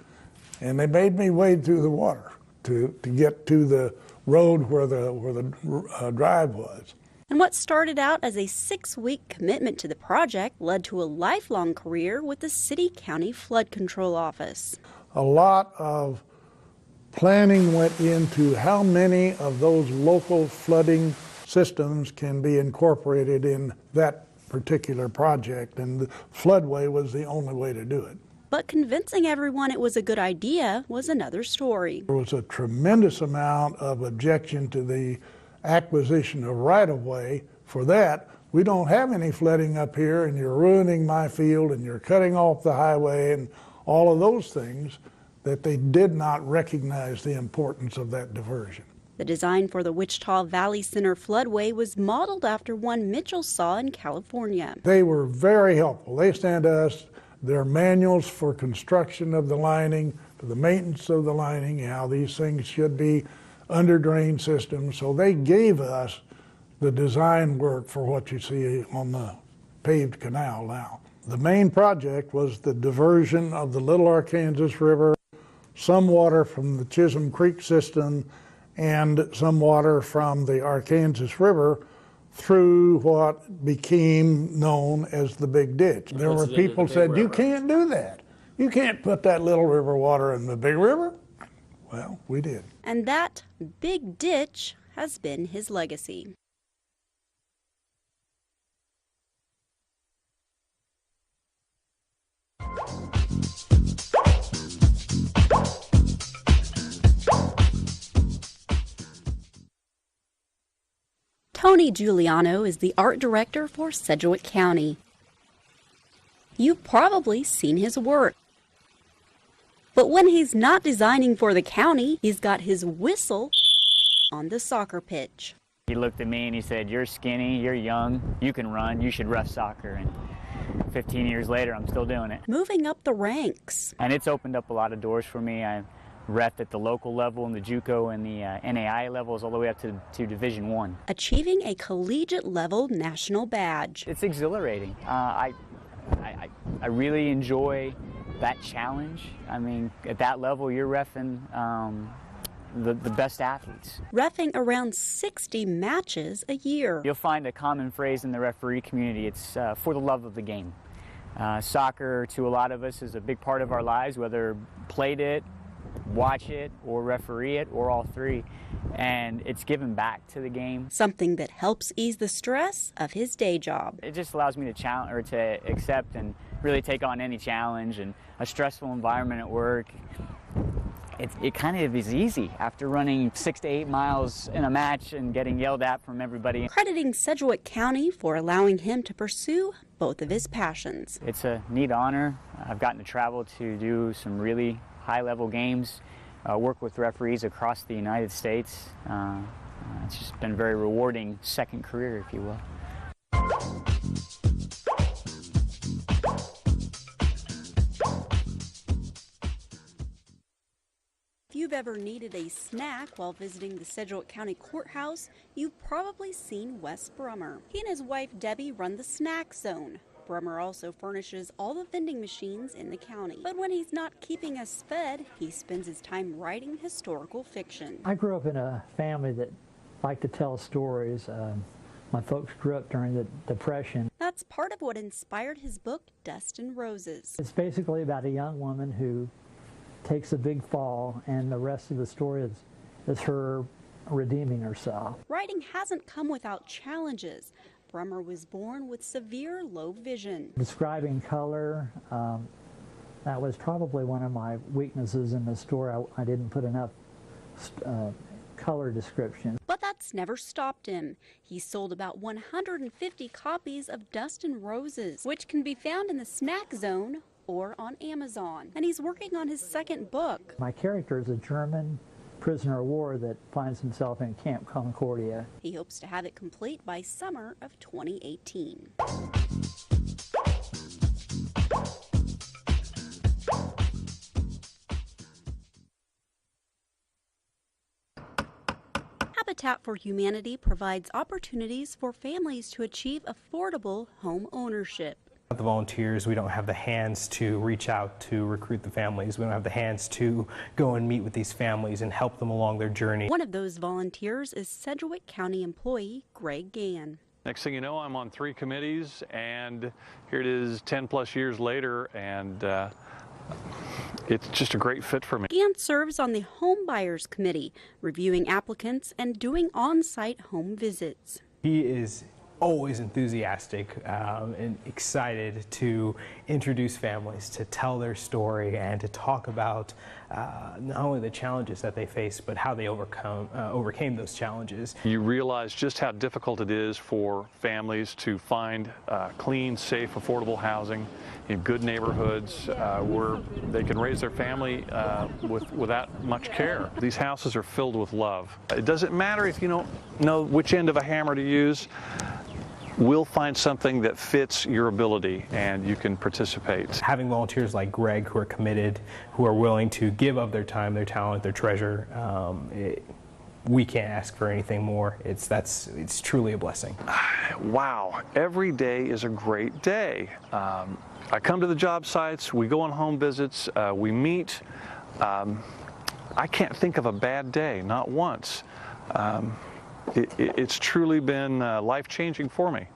and they made me wade through the water to get to the road where the drive was. And what started out as a 6-week commitment to the project led to a lifelong career with the City-County Flood Control Office. A lot of planning went into how many of those local flooding systems can be incorporated in that particular project, and the floodway was the only way to do it. But convincing everyone it was a good idea was another story. There was a tremendous amount of objection to the acquisition of right-of-way. For that, we don't have any flooding up here, and you're ruining my field, and you're cutting off the highway, and all of those things, that they did not recognize the importance of that diversion. The design for the Wichita Valley Center floodway was modeled after one Mitchell saw in California. They were very helpful. They sent us their manuals for construction of the lining, for the maintenance of the lining, how these things should be under drain systems. So they gave us the design work for what you see on the paved canal now. The main project was the diversion of the Little Arkansas River, some water from the Chisholm Creek system, and some water from the Arkansas River through what became known as the Big Ditch. There were people who said, you can't do that. You can't put that Little River water in the Big River. Well, we did. And that Big Ditch has been his legacy. Tony Giuliano is the art director for Sedgwick County. You've probably seen his work. But when he's not designing for the county, he's got his whistle on the soccer pitch. He looked at me and he said, "You're skinny, you're young, you can run, you should ref soccer." And 15 years later, I'm still doing it. Moving up the ranks. And it's opened up a lot of doors for me. I ref at the local level and the JUCO and the NAI levels all the way up to Division I. Achieving a collegiate level national badge. It's exhilarating. I really enjoy that challenge. I mean, at that level, you're reffing the best athletes. Reffing around 60 matches a year. You'll find a common phrase in the referee community. It's for the love of the game. Soccer, to a lot of us, is a big part of our lives, whether played it, watch it, or referee it, or all three. And it's given back to the game. Something that helps ease the stress of his day job. It just allows me to challenge, or to accept and really take on any challenge. And a stressful environment at work, it kind of is easy after running 6 to 8 miles in a match and getting yelled at from everybody. Crediting Sedgwick County for allowing him to pursue both of his passions. It's a neat honor. I've gotten to travel to do some really high-level games, work with referees across the United States. It's just been a very rewarding second career, if you will. If you've ever needed a snack while visiting the Sedgwick County Courthouse, you've probably seen Wes Brummer. He and his wife Debbie run the Snack Zone. Brummer also furnishes all the vending machines in the county. But when he's not keeping us fed, he spends his time writing historical fiction. I grew up in a family that liked to tell stories. My folks grew up during the Depression. That's part of what inspired his book, Dust and Roses. It's basically about a young woman who takes a big fall, and the rest of the story is her redeeming herself. Writing hasn't come without challenges. Brummer was born with severe low vision. Describing color, that was probably one of my weaknesses in the story. I didn't put enough color description. But that's never stopped him. He sold about 150 copies of Dust and Roses, which can be found in the Snack Zone or on Amazon. And he's working on his second book. My character is a German prisoner of war that finds himself in Camp Concordia. He hopes to have it complete by summer of 2018. Habitat for Humanity provides opportunities for families to achieve affordable home ownership. The volunteers, we don't have the hands to reach out to recruit the families. We don't have the hands to go and meet with these families and help them along their journey. One of those volunteers is Sedgwick County employee Greg Gann. Next thing you know, I'm on 3 committees, and here it is 10 plus years later, and it's just a great fit for me. Gann serves on the Home Buyers Committee, reviewing applicants and doing on-site home visits. He is always enthusiastic and excited to introduce families, to tell their story, and to talk about not only the challenges that they face, but how they overcame those challenges. You realize just how difficult it is for families to find clean, safe, affordable housing in good neighborhoods where they can raise their family without much care. These houses are filled with love. It doesn't matter if you don't know which end of a hammer to use. We'll find something that fits your ability and you can participate. Having volunteers like Greg who are committed, who are willing to give of their time, their talent, their treasure, we can't ask for anything more. It's truly a blessing. Wow, every day is a great day. I come to the job sites, we go on home visits, we meet. I can't think of a bad day, not once. It's truly been life-changing for me.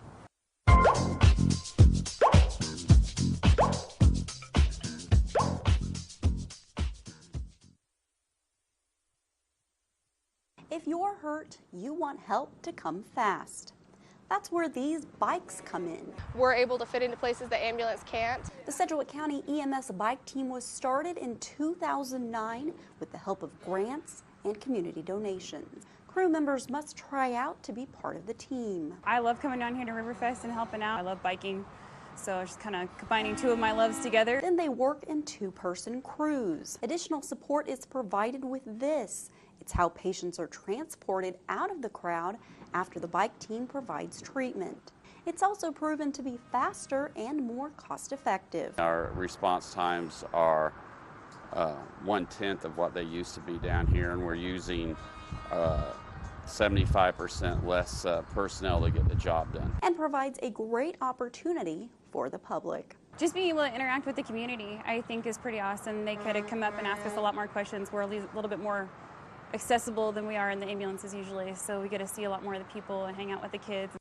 If you're hurt, you want help to come fast. That's where these bikes come in. We're able to fit into places the ambulance can't. The Sedgwick County EMS bike team was started in 2009 with the help of grants and community donations. Crew members must try out to be part of the team. I love coming down here to Riverfest and helping out. I love biking, so it's just kind of combining 2 of my loves together. Then they work in 2-person crews. Additional support is provided with this. It's how patients are transported out of the crowd after the bike team provides treatment. It's also proven to be faster and more cost-effective. Our response times are 1/10 of what they used to be down here, and we're using 75% less personnel to get the job done. And provides a great opportunity for the public. Just being able to interact with the community, I think, is pretty awesome. They could have come up and asked us a lot more questions. We're a little bit more accessible than we are in the ambulances usually, so we get to see a lot more of the people and hang out with the kids.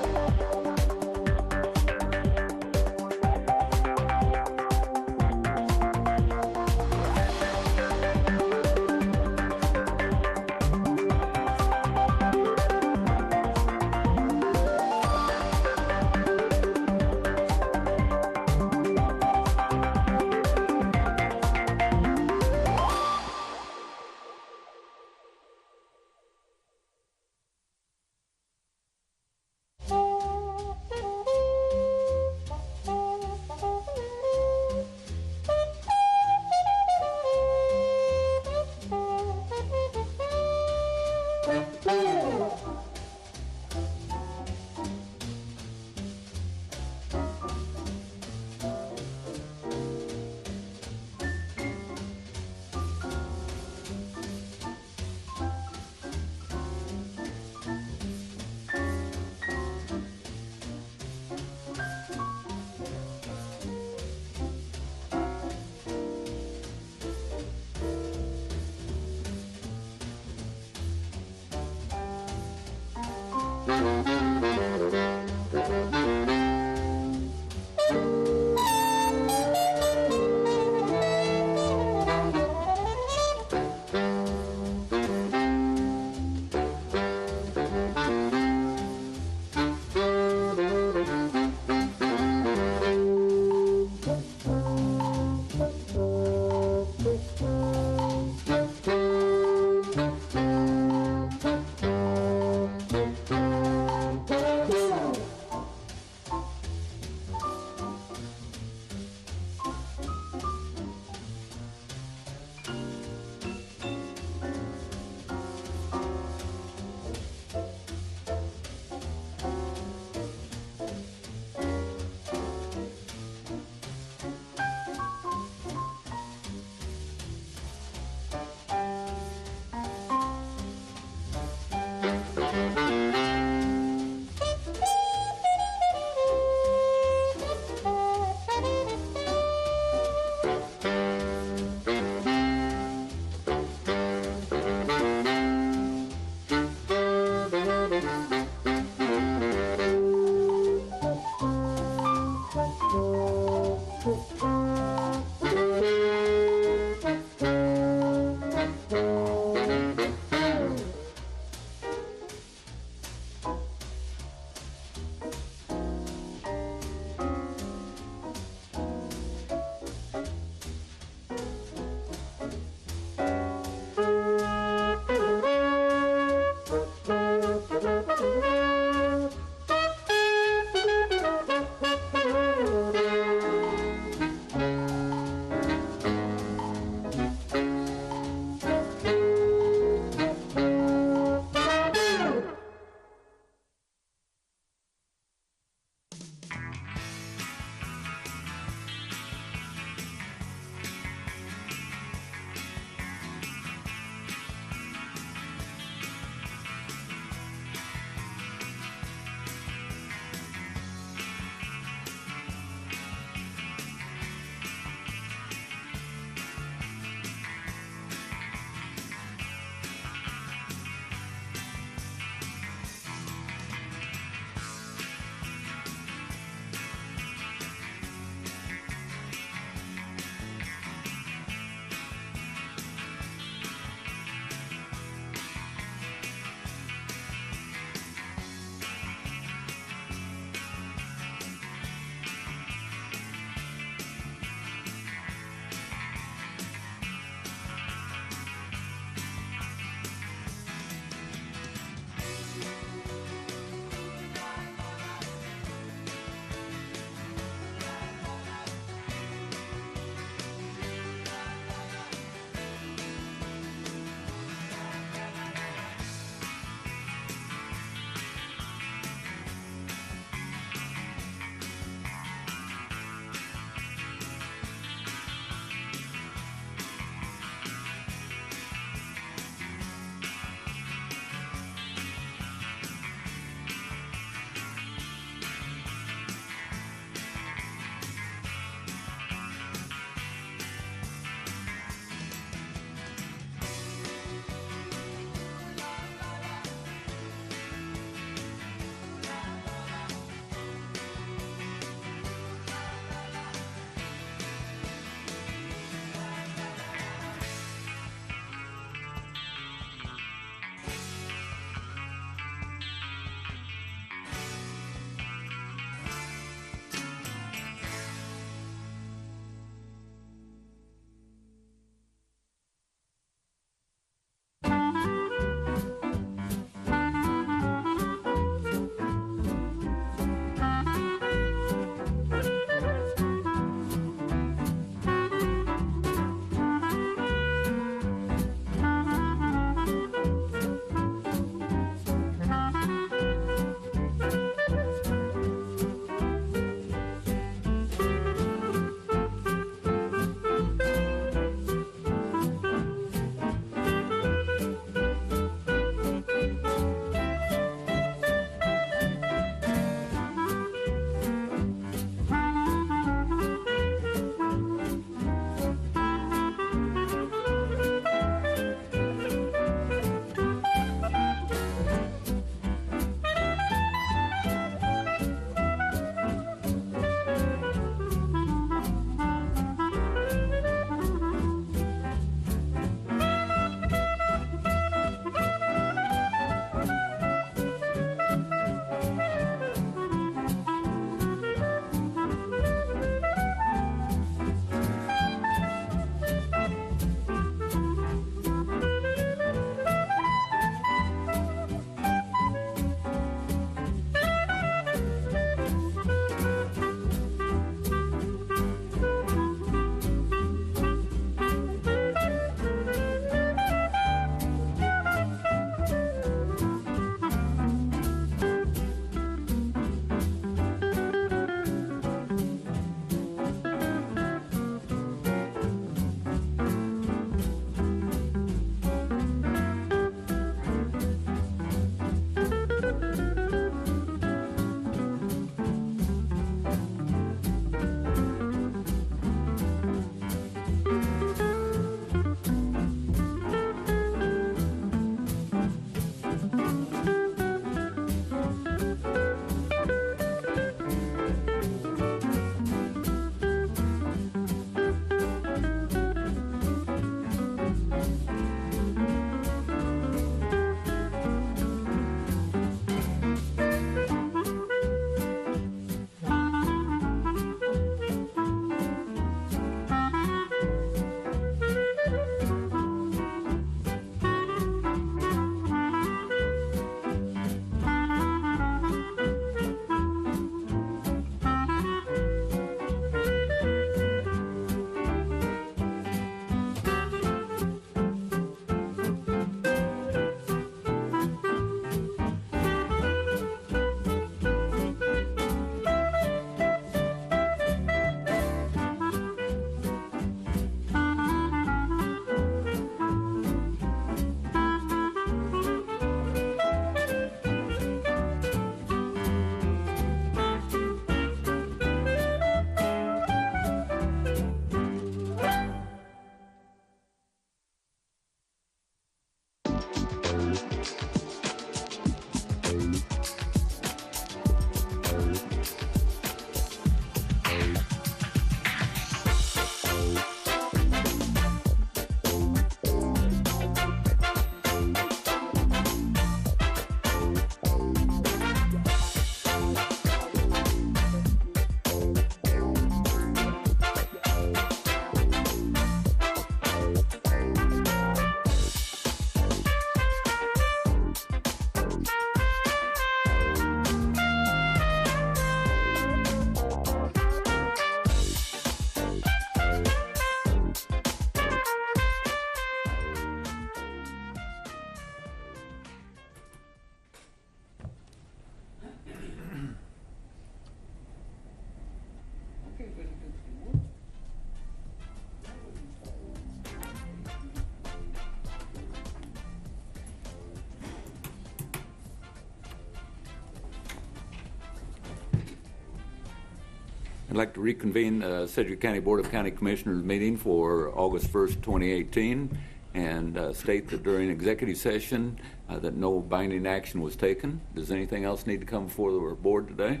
like to reconvene Sedgwick County Board of County Commissioners meeting for August 1st, 2018, and state that during executive session that no binding action was taken. Does anything else need to come before the board today?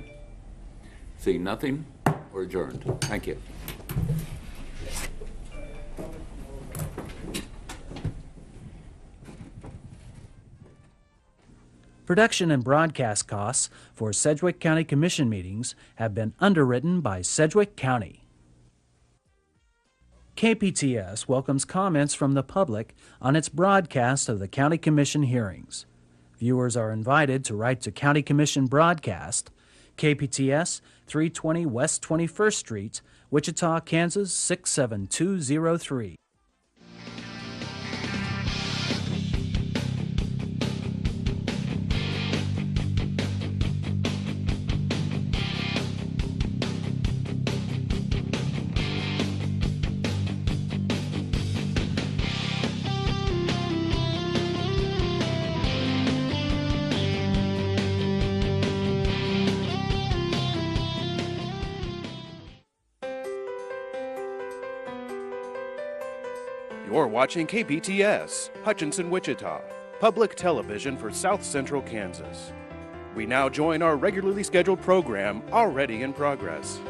Seeing nothing, we're adjourned. Thank you. Production and broadcast costs for Sedgwick County Commission meetings have been underwritten by Sedgwick County. KPTS welcomes comments from the public on its broadcast of the County Commission hearings. Viewers are invited to write to County Commission Broadcast, KPTS 320 West 21st Street, Wichita, Kansas 67203. You're watching KPTS, Hutchinson, Wichita, public television for South Central Kansas. We now join our regularly scheduled program, already in progress.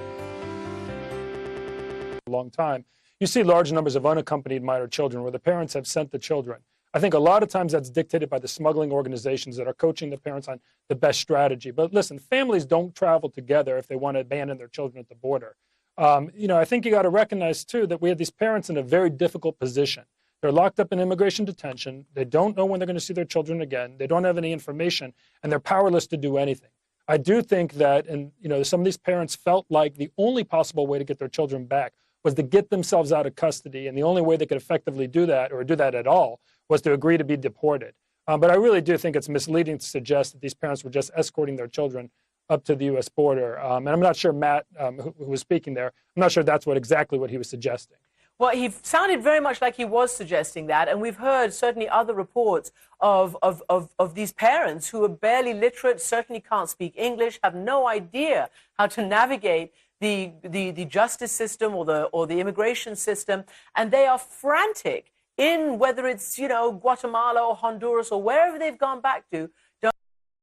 A long time, you see large numbers of unaccompanied minor children where the parents have sent the children. I think a lot of times that's dictated by the smuggling organizations that are coaching the parents on the best strategy. But listen, families don't travel together if they want to abandon their children at the border. I think you got to recognize, too, that we have these parents in a very difficult position. They're locked up in immigration detention. They don't know when they're going to see their children again. They don't have any information, and they're powerless to do anything. I do think that, some of these parents felt like the only possible way to get their children back was to get themselves out of custody, and the only way they could effectively do that, or do that at all, was to agree to be deported. But I really do think it's misleading to suggest that these parents were just escorting their children up to the U.S. border. And I'm not sure Matt, who was speaking there, I'm not sure that's exactly what he was suggesting. Well, he sounded very much like he was suggesting that, and we've heard certainly other reports of these parents who are barely literate, certainly can't speak English, have no idea how to navigate the justice system or the immigration system, and they are frantic in whether it's Guatemala or Honduras or wherever they've gone back to